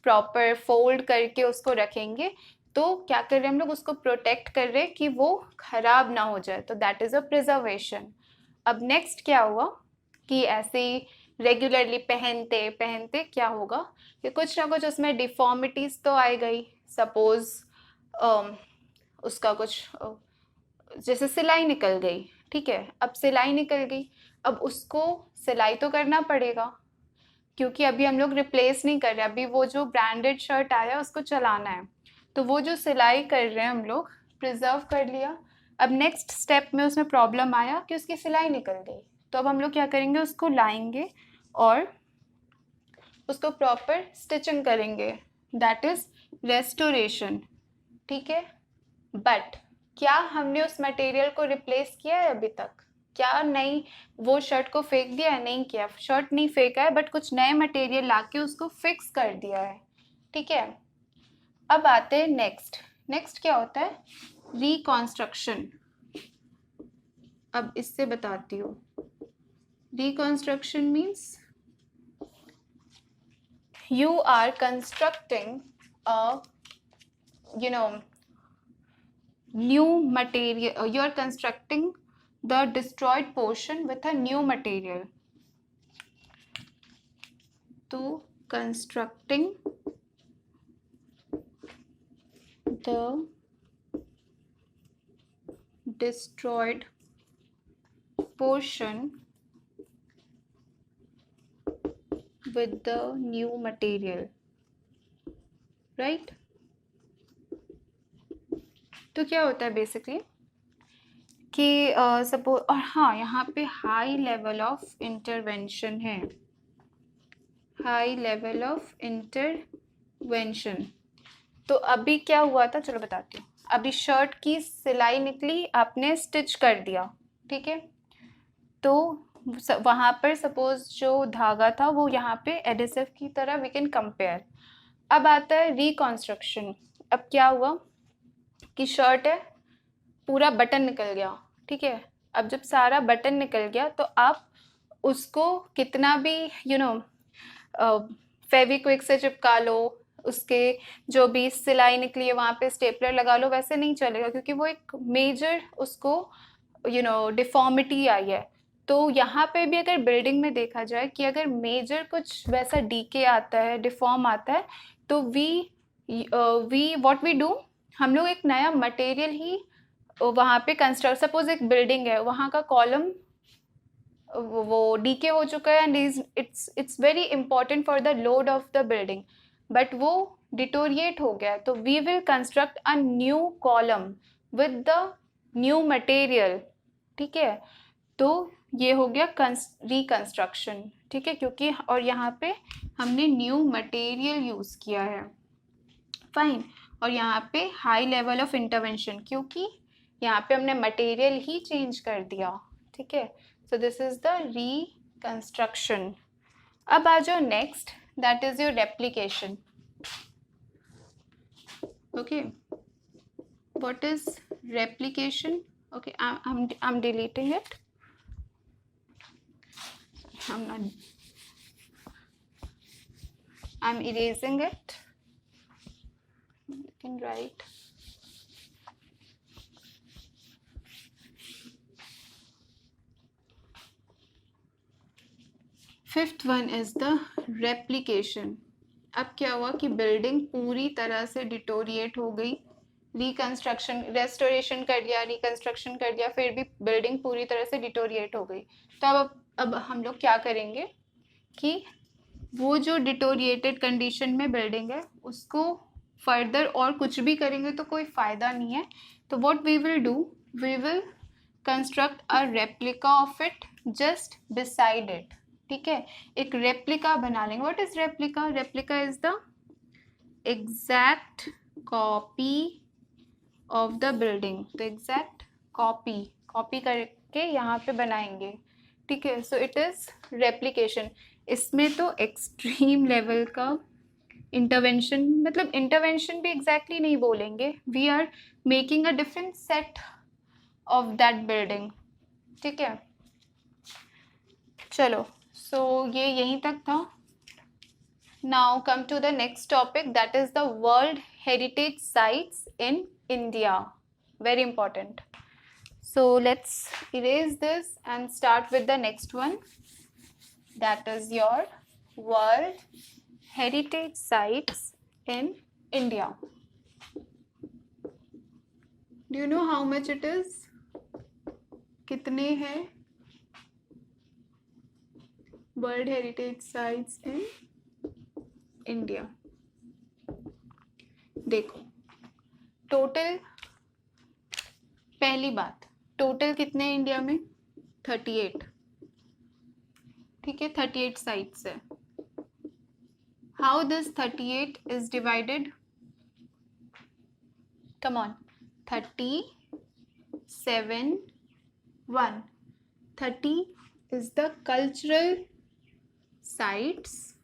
प्रॉपर फोल्ड करके उसको रखेंगे। तो क्या कर रहे हैं हम लोग, उसको प्रोटेक्ट कर रहे हैं कि वो खराब ना हो जाए, तो दैट इज़ अ प्रिजर्वेशन। अब नेक्स्ट क्या हुआ कि ऐसे ही रेगुलरली पहनते पहनते क्या होगा कि कुछ ना कुछ उसमें डिफॉर्मिटीज़ तो आ गई। सपोज उसका कुछ जैसे सिलाई निकल गई, ठीक है, अब सिलाई निकल गई, अब उसको सिलाई तो करना पड़ेगा, क्योंकि अभी हम लोग रिप्लेस नहीं कर रहे, अभी वो जो ब्रांडेड शर्ट आया उसको चलाना है, तो वो जो सिलाई कर रहे हैं हम लोग प्रिजर्व कर लिया। अब नेक्स्ट स्टेप में उसमें प्रॉब्लम आया कि उसकी सिलाई निकल गई, तो अब हम लोग क्या करेंगे, उसको लाएंगे और उसको प्रॉपर स्टिचिंग करेंगे, दैट इज रेस्टोरेशन, ठीक है। बट क्या हमने उस मटेरियल को रिप्लेस किया है अभी तक? क्या नहीं, वो शर्ट को फेंक दिया है? नहीं किया, शर्ट नहीं फेंका है, बट कुछ नए मटेरियल लाके उसको फिक्स कर दिया है, ठीक है। अब आते हैं नेक्स्ट। नेक्स्ट क्या होता है? रिकॉन्स्ट्रक्शन। अब इससे बताती हूँ। Reconstruction means you are constructing a new material, you are constructing the destroyed portion with a new material. तो constructing the destroyed portion with the new material, right? तो क्या होता है बेसिकली कि सपोज, और हाँ यहाँ पे हाई लेवल ऑफ इंटरवेंशन है, हाई लेवल ऑफ इंटरवेंशन। तो अभी क्या हुआ था, चलो बताती हूँ। अभी शर्ट की सिलाई निकली, आपने स्टिच कर दिया, ठीक है। तो वहाँ पर सपोज जो धागा था वो यहाँ पे एडिसिव की तरह वी कैन कंपेयर। अब आता है रिकॉन्स्ट्रक्शन। अब क्या हुआ कि शर्ट है, पूरा बटन निकल गया, ठीक है। अब जब सारा बटन निकल गया तो आप उसको कितना भी फेविक्विक से चिपका लो, उसके जो भी सिलाई निकली है वहाँ पे स्टेपलर लगा लो, वैसे नहीं चलेगा, क्योंकि वो एक मेजर उसको डिफॉर्मिटी आई है। तो यहाँ पे भी अगर बिल्डिंग में देखा जाए कि अगर मेजर कुछ वैसा डीके आता है, डिफॉर्म आता है, तो वी व्हाट वी डू, हम लोग एक नया मटेरियल ही वहाँ पे कंस्ट्रक्ट, सपोज एक बिल्डिंग है, वहाँ का कॉलम वो डीके हो चुका है and it's very important for the load of the building, but वो डिटोरिएट हो गया, तो we will construct a new column with the new material, ठीक है। तो ये हो गया रिकंस्ट्रक्शन, ठीक है, क्योंकि और यहाँ पे हमने न्यू मटेरियल यूज़ किया है, फाइन। और यहाँ पे हाई लेवल ऑफ इंटरवेंशन, क्योंकि यहाँ पे हमने मटेरियल ही चेंज कर दिया, ठीक है। So this is the reconstruction. अब आ जाओ next, that is your replication. Okay, what is replication? Okay, I'm deleting it. I'm erasing it. You can write. Fifth one is the replication. अब क्या हुआ कि बिल्डिंग पूरी तरह से डिटोरिएट हो गई, रिकंस्ट्रक्शन, रेस्टोरेशन कर दिया, रिकंस्ट्रक्शन कर दिया, फिर भी बिल्डिंग पूरी तरह से डिटोरिएट हो गई। तो अब हम लोग क्या करेंगे कि वो जो डिटोरिएटेड कंडीशन में बिल्डिंग है उसको फर्दर और कुछ भी करेंगे तो कोई फ़ायदा नहीं है। तो what we will do, we will construct a replica of it just beside it, ठीक है। एक रेप्लिका बना लेंगे। What is replica? Replica is the exact copy of the building. तो एग्जैक्ट कॉपी करके यहाँ पे बनाएंगे, ठीक है। So it is replication. इसमें तो एक्सट्रीम लेवल का इंटरवेंशन, मतलब इंटरवेंशन भी एग्जैक्टली नहीं बोलेंगे, we are making a different set of that building, ठीक है। चलो, सो ये यहीं तक था। Now come to the next topic, that is the world heritage sites in India, very important. So let's erase this and start with the next one, that is your world heritage sites in India. Do you know how much it is? कितने हैं world heritage sites in India? देखो, total, पहली बात, total कितने India में? 38, ठीक है, 38 sites है। How this 38 is divided? Come on. 37, 1. 30 is the cultural sites.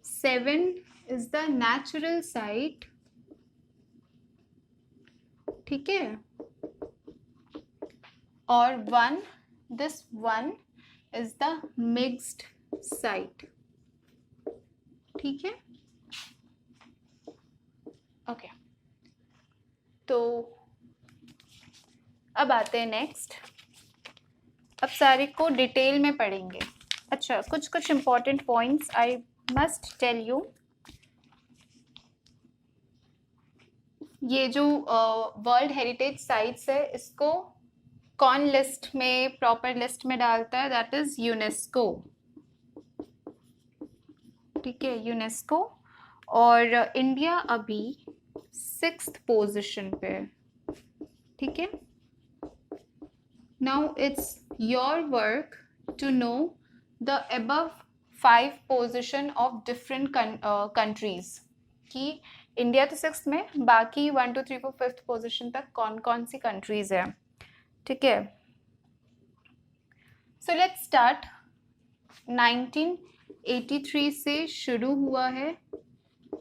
7 is the natural site. ठीक है. और 1, this 1 is the mixed site. ठीक है. ओके. तो अब आते हैं नेक्स्ट. अब सारे को डिटेल में पढ़ेंगे. अच्छा, कुछ important points I must tell you. ये जो वर्ल्ड हेरिटेज साइट्स है, इसको कौन लिस्ट में, प्रॉपर लिस्ट में डालता है? That is UNESCO. ठीक है, यूनेस्को. और इंडिया अभी 6th पोजीशन पे है. ठीक है. Now it's your work to know the above 5 position of different countries. कि इंडिया तो 6th में, बाकी 1 2 3 4 5th पोजीशन तक कौन कौन सी कंट्रीज है. ठीक है. सो लेट्स स्टार्ट. 1983 से शुरू हुआ है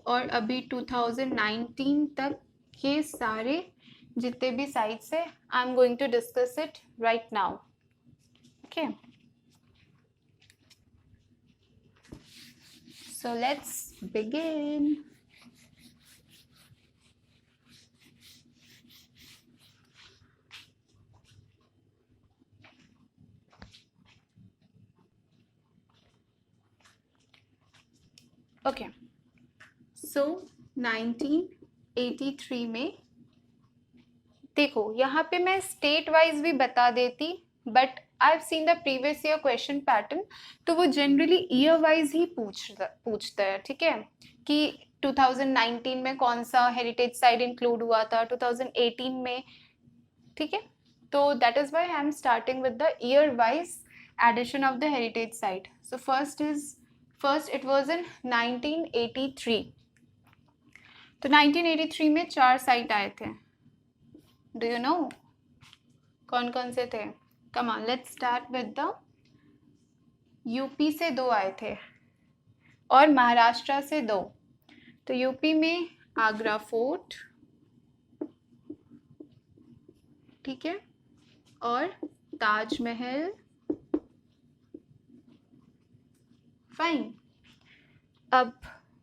और अभी 2019 तक ये सारे जितने भी साइट्स है, I am going to discuss it right now. Okay. So let's begin. Okay. So 1983 में देखो, यहाँ पे मैं स्टेट वाइज भी बता देती, but I have seen the previous year question pattern, तो वो जनरली ईयर वाइज ही पूछता है. ठीक है. कि 2019 में कौन सा हेरिटेज साइट इंक्लूड हुआ था, 2018 में. ठीक है. तो that is why I am starting with the year wise addition of the heritage site. So first it was in 1983. तो 1983 में 4 साइट आए थे. डू यू नो कौन कौन से थे? Come on, let's start with the UP से 2 आए थे और महाराष्ट्र से 2. तो यूपी में आगरा फोर्ट. ठीक है. और ताजमहल. फाइन. अब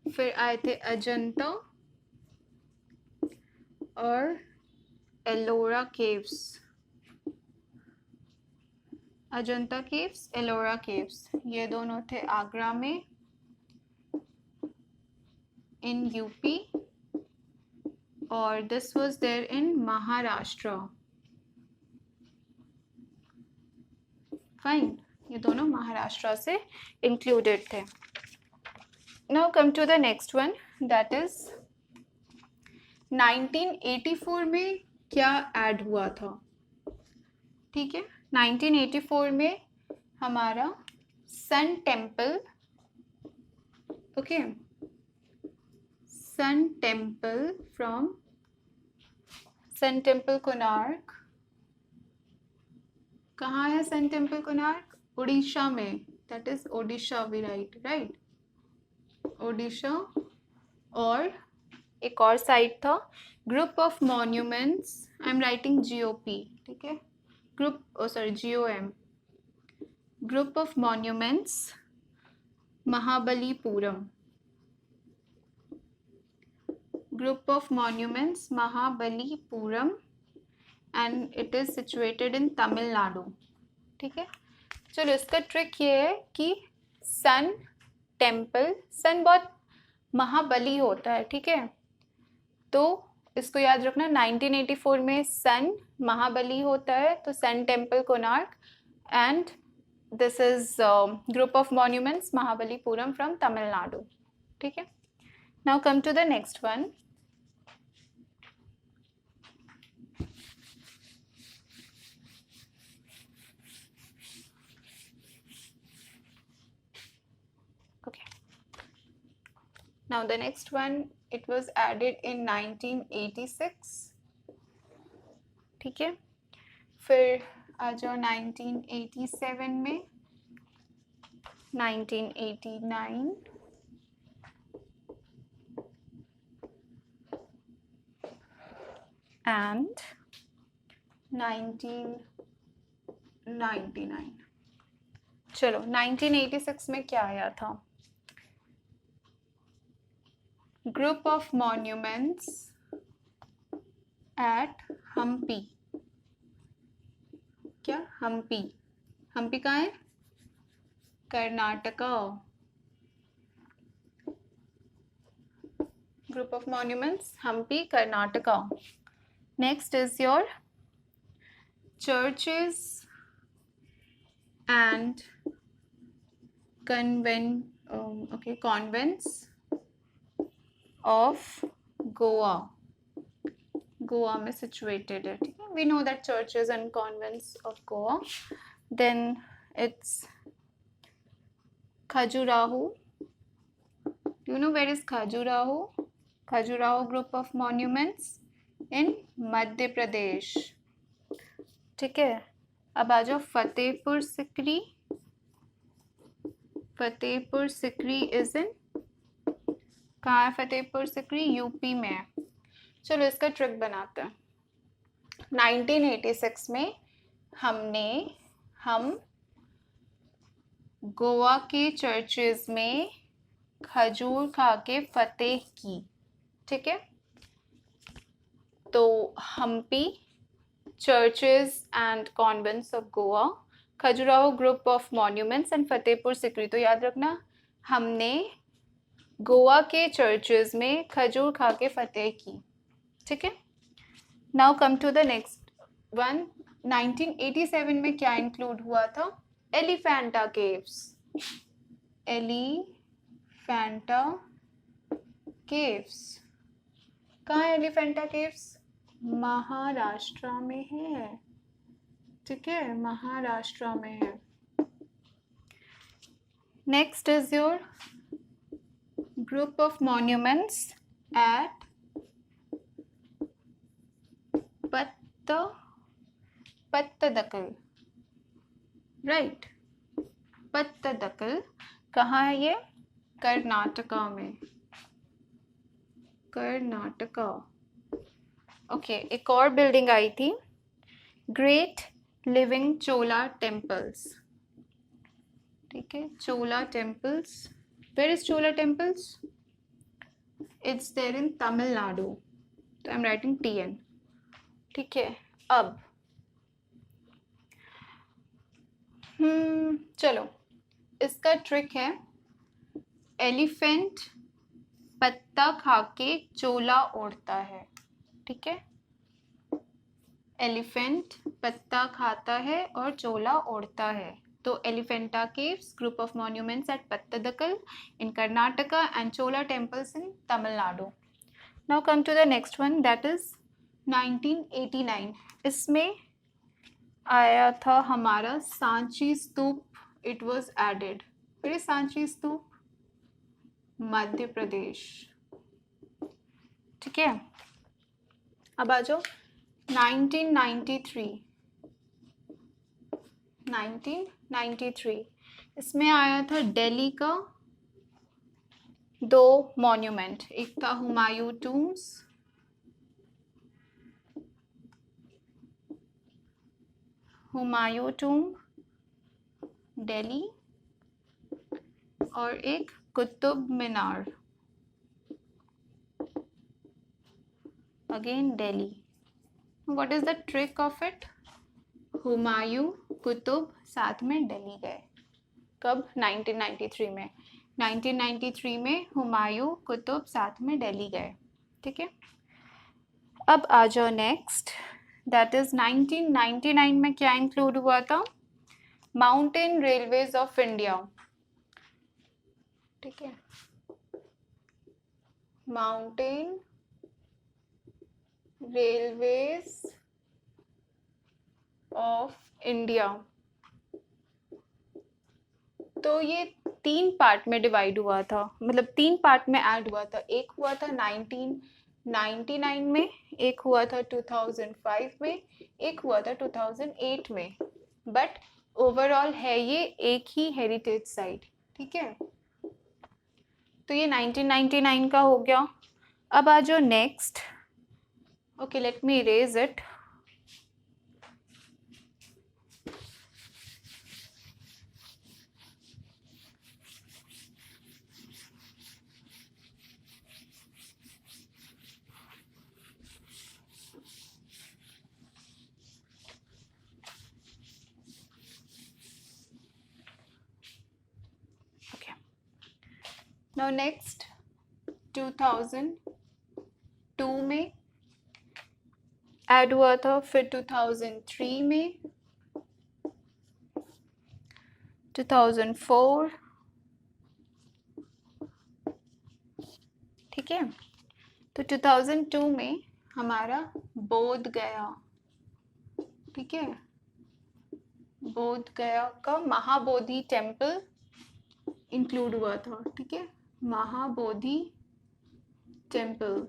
फिर आए थे अजंता और Ellora caves. Ajanta caves, Ellora caves, ये दोनों थे आगरा में, इन यूपी. और this was there in Maharashtra. Fine. ये दोनों महाराष्ट्र से इंक्लूडेड थे. Now come to the next one, that is 1984 में क्या ऐड हुआ था. ठीक है. 1984 में हमारा sun temple. Okay. Sun temple from sun temple Konark. कहाँ है सन टेम्पल कोणार्क? उड़ीसा में. That is Odisha we right. Odisha. और एक और साइट था, group of monuments. I am writing GOP. ठीक है. GOM. Group of monuments Mahabalipuram. Group of monuments Mahabalipuram and it is situated in Tamil Nadu. ठीक है. चलो, इसका ट्रिक ये है कि सन टेम्पल, सन बहुत महाबली होता है. ठीक है. तो इसको याद रखना, 1984 में सन महाबली होता है, तो sun temple Konark, and this is group of monuments Mahabalipuram from Tamil Nadu. ठीक है. Now come to the next one. Now the next one, it was added in 1986. ठीक है, फिर आ जाओ 1987 में, 1989, and 1999. चलो 1986 में क्या आया था? Group of monuments at Hampi. क्या? हम्पी. हम्पी कहाँ है? Karnataka. Group of monuments, Hampi, Karnataka. Next is your churches and convents of Goa. Goa में situated है, ठीक है? We know that churches and convents of Goa. Then it's Khajuraho. Do you know where is Khajuraho? Khajuraho group of monuments in Madhya Pradesh. ठीक है, अब आ जाओ Fatehpur Sikri. Fatehpur Sikri is in, कहाँ है फतेहपुर सिकरी? यूपी में है. चलो इसका ट्रिक बनाते हैं. 1986 में हम गोवा के चर्चेज में खजूर खा के फतेह की. ठीक है, तो Hampi, churches and convents of Goa, Khajuraho group of monuments and Fatehpur Sikri. तो याद रखना, हमने गोवा के चर्चेज में खजूर खा के फतेह की. ठीक है, now come to the next one. 1987 में क्या इंक्लूड हुआ था? एलिफेंटा केव्स. एलिफेंटा केव्स कहाँ है? एलिफेंटा केव्स महाराष्ट्र में है. ठीक है, महाराष्ट्र में है. Next is your group of monuments at Pattadakal. Right, Pattadakal कहाँ है ये? कर्नाटका में. कर्नाटका. ओके, एक और बिल्डिंग आई थी, ग्रेट लिविंग चोला टेम्पल्स. ठीक है, Chola temples. Where is Chola temples? It's there in Tamil Nadu. तो आई एम राइटिंग TN. ठीक है, अब चलो इसका ट्रिक है, एलिफेंट पत्ता खा के चोला ओढ़ता है. ठीक है, एलिफेंट पत्ता खाता है और चोला ओढ़ता है. तो Elephanta caves, group of monuments at Pattadakal in Karnataka and Chola temples in Tamil Nadu. Now come to the next one, that is 1989. इसमें आया था हमारा Sanchi stupa. It was added. फिर सांची स्तूप मध्य प्रदेश. ठीक है, अब आ जाओ 1993. 1993 इसमें आया था दिल्ली का 2 मॉन्यूमेंट. एक था हुमायूं टूम्स, हुमायूं टूम दिल्ली, और एक Qutub Minar again Delhi. What is the trick of it? Humayun Qutub साथ में दिल्ली गए. कब? 1993 में. 1993 में हुमायूं कुतुब साथ में दिल्ली गए. ठीक है, अब आ जाओ नेक्स्ट, दैट इज 1999 में क्या इंक्लूड हुआ था? Mountain railways of India. ठीक है, माउंटेन रेलवेज ऑफ इंडिया. तो ये तीन पार्ट में डिवाइड हुआ था, मतलब तीन पार्ट में ऐड हुआ था। एक हुआ था 1999 में, एक हुआ था 2005 में, एक हुआ था 2008 में, बट ओवरऑल है ये एक ही हेरिटेज साइट। ठीक है, तो ये 1999 का हो गया। अब आ जाओ next. Okay, let me erase it. Now next 2002 में ऐड हुआ था, फिर 2003 में, 2004, ठीक है। तो 2002 में हमारा बोध गया, ठीक है, बोध गया का महाबोधि टेम्पल इंक्लूड हुआ था, ठीक है, महाबोधि टेम्पल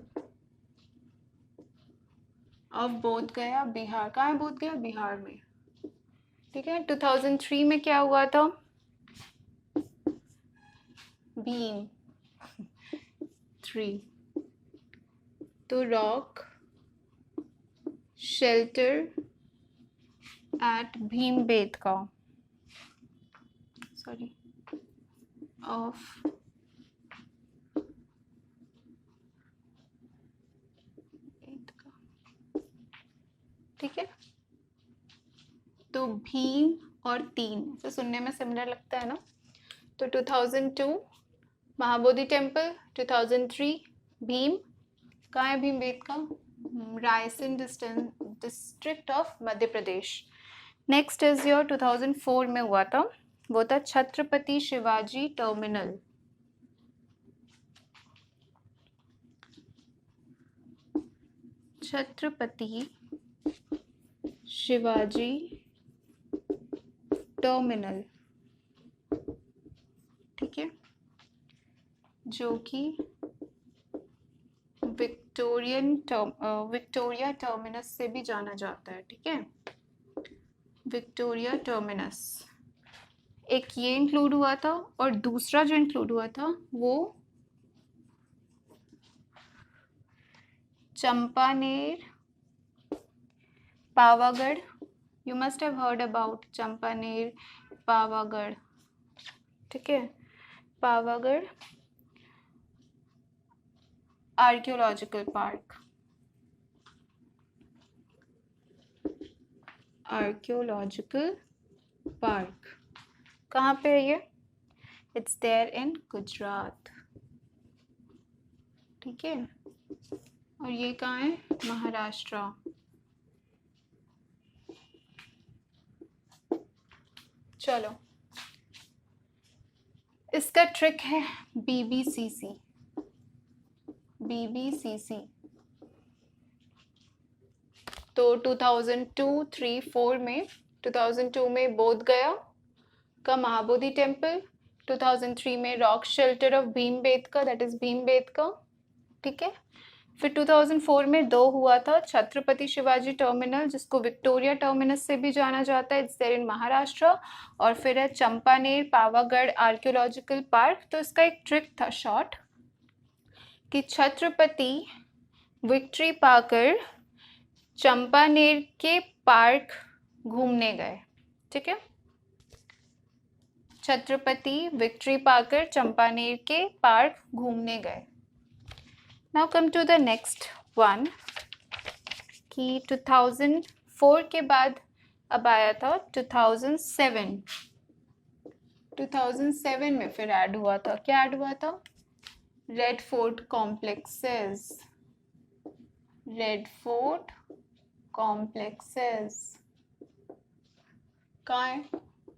ऑफ बोध गया, बिहार। कहाँ है बोध गया? बिहार में, ठीक है। 2003 में क्या हुआ था? भीम 3, तो rock shelter at Bhimbetka, sorry, of Betka, ठीक है। तो भीम और 3 तो सुनने में सिमिलर लगता है ना। तो 2002 महाबोधि टेम्पल, 2003 भीम। कहाँ है Bhimbetka? Raisen district of Madhya Pradesh. Next is your 2004 में हुआ था, वो था छत्रपति शिवाजी टर्मिनल। छत्रपति शिवाजी टर्मिनल, ठीक है, जो कि विक्टोरिया टर्मिनस से भी जाना जाता है, ठीक है, विक्टोरिया टर्मिनस। एक ये इंक्लूड हुआ था, और दूसरा जो इंक्लूड हुआ था वो Champaner Pavagadh. You must have heard about Champaner Pavagadh, ठीक है, Pavagadh archaeological park, archaeological park कहाँ पे है ये? इट्स देयर इन गुजरात, ठीक है। और ये कहाँ है? महाराष्ट्र। चलो, इसका ट्रिक है बीबीसीसी। बीबीसीसी तो 2002, 3, 4 में, 2002 में बोध गया का महाबोधि टेम्पल, 2003 में rock shelter of Bhimbetka, that is Bhimbetka, ठीक है। फिर 2004 में दो हुआ था, छत्रपति शिवाजी टर्मिनल जिसको विक्टोरिया टर्मिनस से भी जाना जाता है, इट्स देयर इन महाराष्ट्र। और फिर है चंपानेर पावागढ़ आर्कियोलॉजिकल पार्क। तो इसका एक ट्रिक था शॉर्ट कि छत्रपति विक्ट्री पाकर चंपानेर के पार्क घूमने गए, ठीक है, छत्रपति विक्ट्री पाकर चंपानेर के पार्क घूमने गए। Now come to the next one कि 2004 के बाद अब आया था 2007। 2007 में फिर ऐड हुआ था, क्या ऐड हुआ था? Red fort complexes, red fort complexes कहाँ है?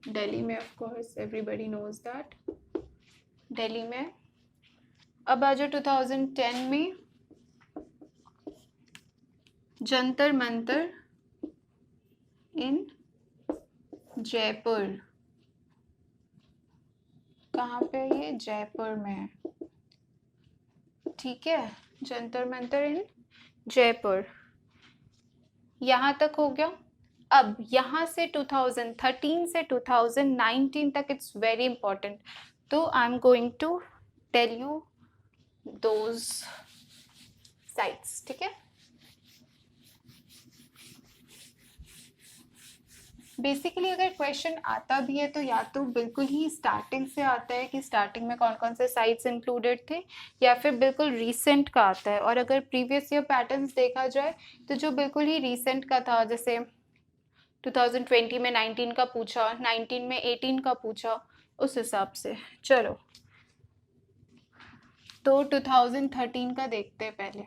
दिल्ली में, of course everybody knows that, Delhi में। अब आ जाओ 2010 में जंतर मंतर इन जयपुर। कहाँ पे है ये? जयपुर में है, ठीक है, जंतर मंतर इन जयपुर। यहाँ तक हो गया। अब यहाँ से 2013 से 2019 तक इट्स वेरी इंपॉर्टेंट, तो I am going to tell you those sites, ठीक है। बेसिकली अगर क्वेश्चन आता भी है तो या तो बिल्कुल ही स्टार्टिंग से आता है कि स्टार्टिंग में कौन कौन से साइट्स इंक्लूडेड थे, या फिर बिल्कुल रीसेंट का आता है। और अगर प्रीवियस ईयर पैटर्न्स देखा जाए तो जो बिल्कुल ही रीसेंट का था, जैसे 2020 में 19 का पूछा, 19 में 18 का पूछा, उस हिसाब से। चलो तो 2013 का देखते हैं पहले।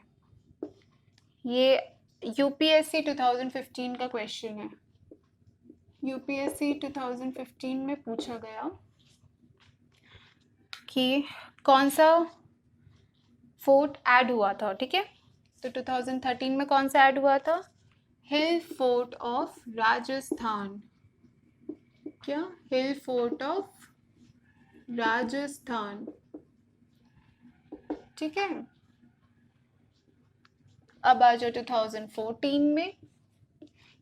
ये यूपीएससी 2015 का क्वेश्चन है। यूपीएससी 2015 में पूछा गया कि कौन सा फोर्ट ऐड हुआ था, ठीक है। तो 2013 में कौन सा ऐड हुआ था? Hill fort of Rajasthan. क्या? हिल फोर्ट ऑफ राजस्थान, ठीक है। अब आ जाओ 2014 में।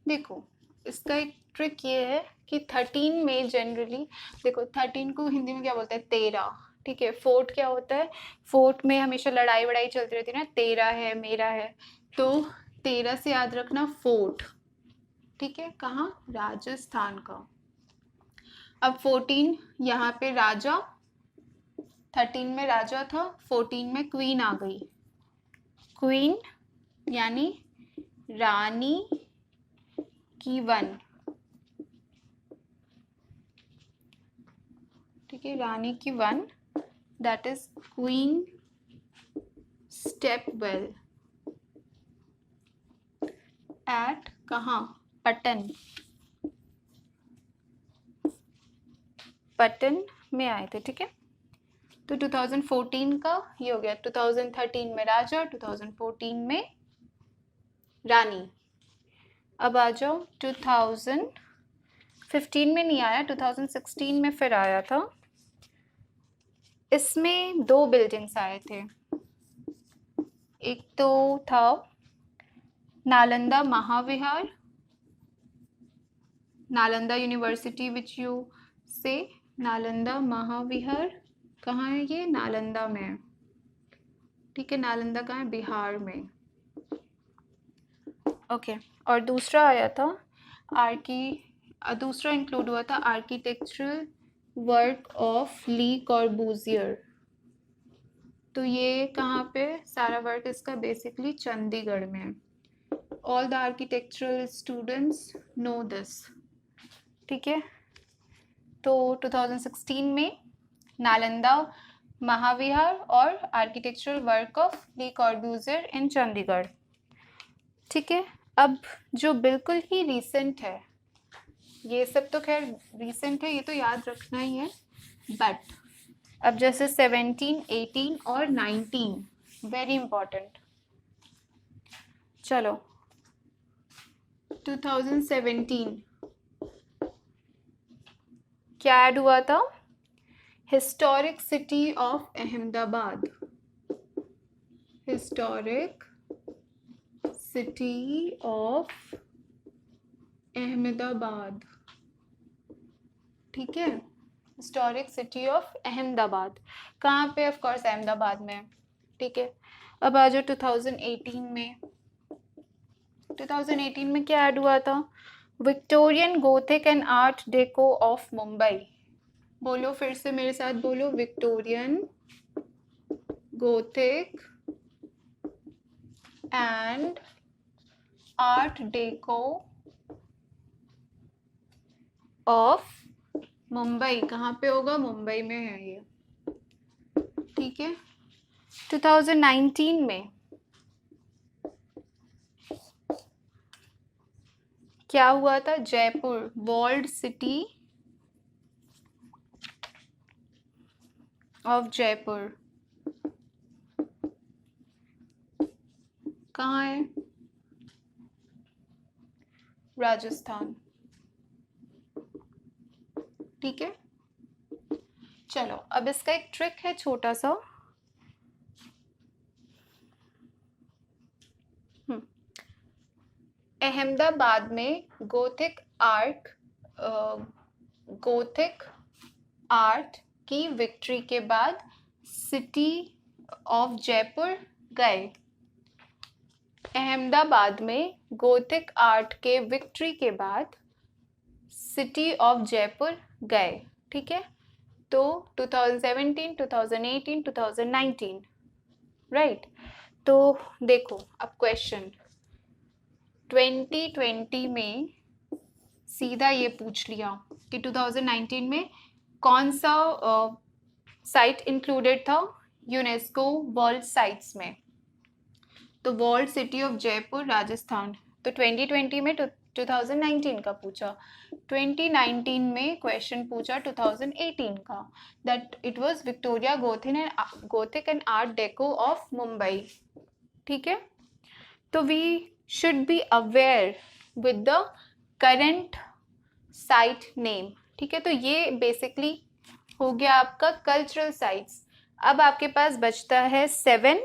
देखो इसका एक ट्रिक ये है कि 13 में जनरली, देखो 13 को हिंदी में क्या बोलते हैं? 13, ठीक है। फोर्ट क्या होता है? फोर्ट में हमेशा लड़ाई वड़ाई चलती रहती है ना, तेरा है मेरा है, तो 13 से याद रखना फोर्ट, ठीक है। कहाँ? राजस्थान का। अब 14 यहाँ पे राजा, 13 में राजा था, 14 में क्वीन आ गई। क्वीन यानी रानी की वन, ठीक है, Rani ki Vav, that is queen stepwell at कहाँ? पटन, पटन में आए थे, ठीक है। तो 2014 का ये हो गया। 2013 में राजा, 2014 में रानी। अब आ जाओ 2015 में नहीं आया, 2016 में फिर आया था। इसमें दो बिल्डिंग्स आए थे। एक तो था नालंदा महाविहार, नालंदा यूनिवर्सिटी विच यू से, नालंदा महाविहार कहाँ है? ये नालंदा में है, ठीक है। नालंदा कहाँ है? बिहार में, ओके। और दूसरा आया था दूसरा इंक्लूड हुआ था आर्किटेक्चरल वर्क ऑफ ली कॉर्बूजियर। तो ये कहाँ पे? सारा वर्क इसका बेसिकली चंडीगढ़ में है। All the architectural students know this, ठीक है। तो 2016 में नालंदा महाविहार और architectural work of Le Corbusier in Chandigarh, ठीक है। अब जो बिल्कुल ही रीसेंट है, ये सब तो खैर रीसेंट है, ये तो याद रखना ही है, बट अब जैसे 17, 18 और 19 वेरी इंपॉर्टेंट। चलो 2017 क्या ऐड हुआ था? Historic city of Ahmedabad, historic city of Ahmedabad, ठीक है। हिस्टोरिक सिटी ऑफ अहमदाबाद कहाँ पे? ऑफ कोर्स अहमदाबाद में, ठीक है। अब आ जाओ 2018 में। 2018 में क्या ऐड हुआ था? Victorian Gothic and art deco of Mumbai. बोलो फिर से मेरे साथ, बोलो, Victorian Gothic and art deco of Mumbai. कहाँ पे होगा? मुंबई में है ये, ठीक है। 2019 में क्या हुआ था? Jaipur walled city of Jaipur कहाँ है? राजस्थान, ठीक है। चलो अब इसका एक ट्रिक है छोटा सा। अहमदाबाद में गोथिक आर्ट की विक्ट्री के बाद सिटी ऑफ जयपुर गए। अहमदाबाद में गोथिक आर्ट के विक्ट्री के बाद सिटी ऑफ जयपुर गए, ठीक है। तो 2017, 2018, 2019, राइट। तो देखो अब क्वेश्चन 2020 में सीधा ये पूछ लिया कि 2019 में कौन सा साइट इंक्लूडेड था यूनेस्को वर्ल्ड साइट्स में। तो world city of Jaipur Rajasthan. तो 2020 में 2019 का पूछा, 2019 में क्वेश्चन पूछा 2018 का, that it was Victoria Gothic and art deco of Mumbai, ठीक है। तो we should be aware with the current site name, ठीक है। तो ये बेसिकली हो गया आपका कल्चरल साइट्स। अब आपके पास बचता है 7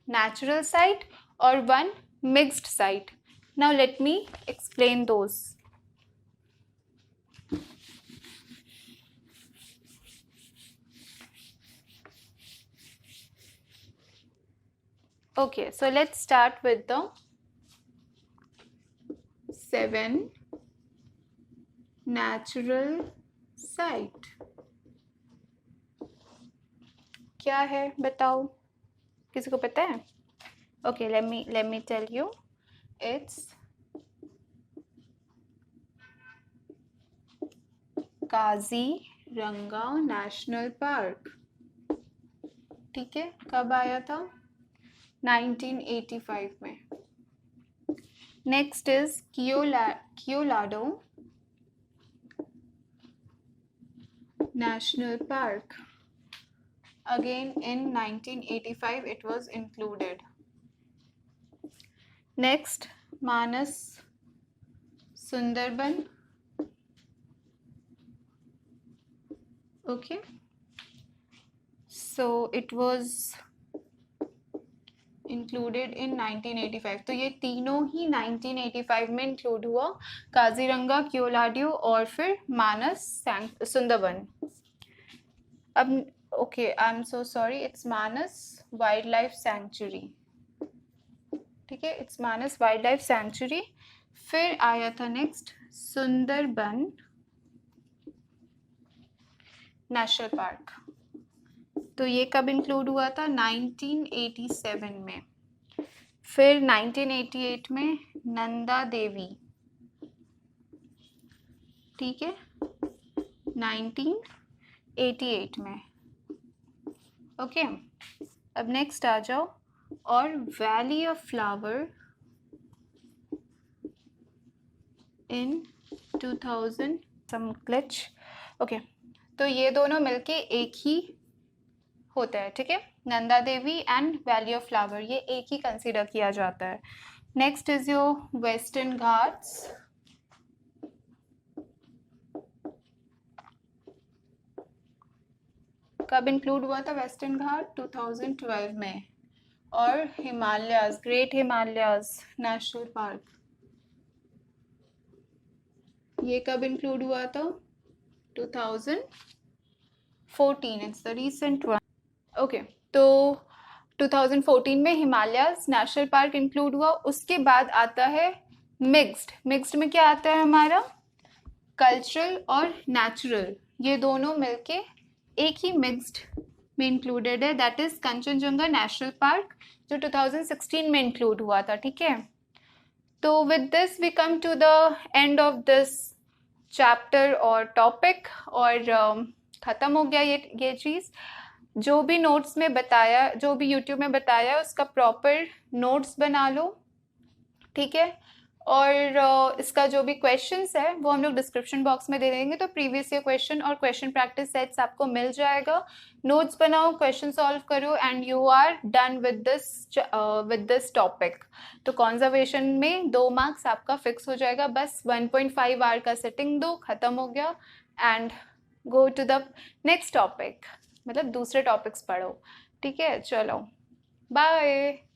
natural site or 1 mixed site. Now let me explain those. Okay, so let's start with the 7 natural site. क्या है बताओ, किसी को पता है? Okay, let me tell you. It's Kaziranga national park, ठीक है। कब आया था? 1985 में। Next is Keoladeo national park. Again in 1985 it was included. Next, Manas Sundarban. Okay, so it was included in 1985. तो ये तीनों ही 1985 में इंक्लूड हुआ, काजीरंगा, क्योलाडो और फिर मानस सुंदरबन. अब okay, I'm so sorry, it's Manas Wildlife Sanctuary, ठीक है, it's Manas Wildlife Sanctuary. फिर आया था नेक्स्ट सुंदरबन नेशनल पार्क. तो ये कब इंक्लूड हुआ था? 1987 में. फिर 1988 में नंदा देवी, ठीक है, 1988 में. ओके, अब नेक्स्ट आ जाओ. और valley of flower in 2000 some glitch. Okay, तो ये दोनों मिलके एक ही होता है, ठीक है. Nanda Devi and valley of flower ये एक ही कंसीडर किया जाता है. Next is your western Ghats. कब इंक्लूड हुआ था वेस्टर्न घाट? 2012 में. और Himalayas, great Himalayas national park, ये कब इंक्लूड हुआ था? 2014. It's the recent one. Okay, तो 2014 में हिमालयाज नेशनल पार्क इंक्लूड हुआ. उसके बाद आता है मिक्स्ड. मिक्स्ड में क्या आता है हमारा? कल्चरल और नेचुरल, ये दोनों मिलके एक ही मिक्स्ड में इंक्लूडेड है, that is Kanchenjunga national park, जो 2016 में इंक्लूड हुआ था, ठीक है. तो with this we come to the end of this chapter और टॉपिक, और ख़त्म हो गया ये चीज़. जो भी नोट्स में बताया, जो भी यूट्यूब में बताया, उसका प्रॉपर नोट्स बना लो, ठीक है. और इसका जो भी क्वेश्चंस है वो हम लोग डिस्क्रिप्शन बॉक्स में दे देंगे, तो प्रीवियस ईयर क्वेश्चन और क्वेश्चन प्रैक्टिस सेट्स आपको मिल जाएगा. नोट्स बनाओ, क्वेश्चन सॉल्व करो, and you are done with this topic. तो कंजर्वेशन में 2 मार्क्स आपका फिक्स हो जाएगा. बस 1.5 आवर का सेटिंग दो, ख़त्म हो गया. And go to the next topic, मतलब दूसरे टॉपिक्स पढ़ो। ठीक है, चलो बाय।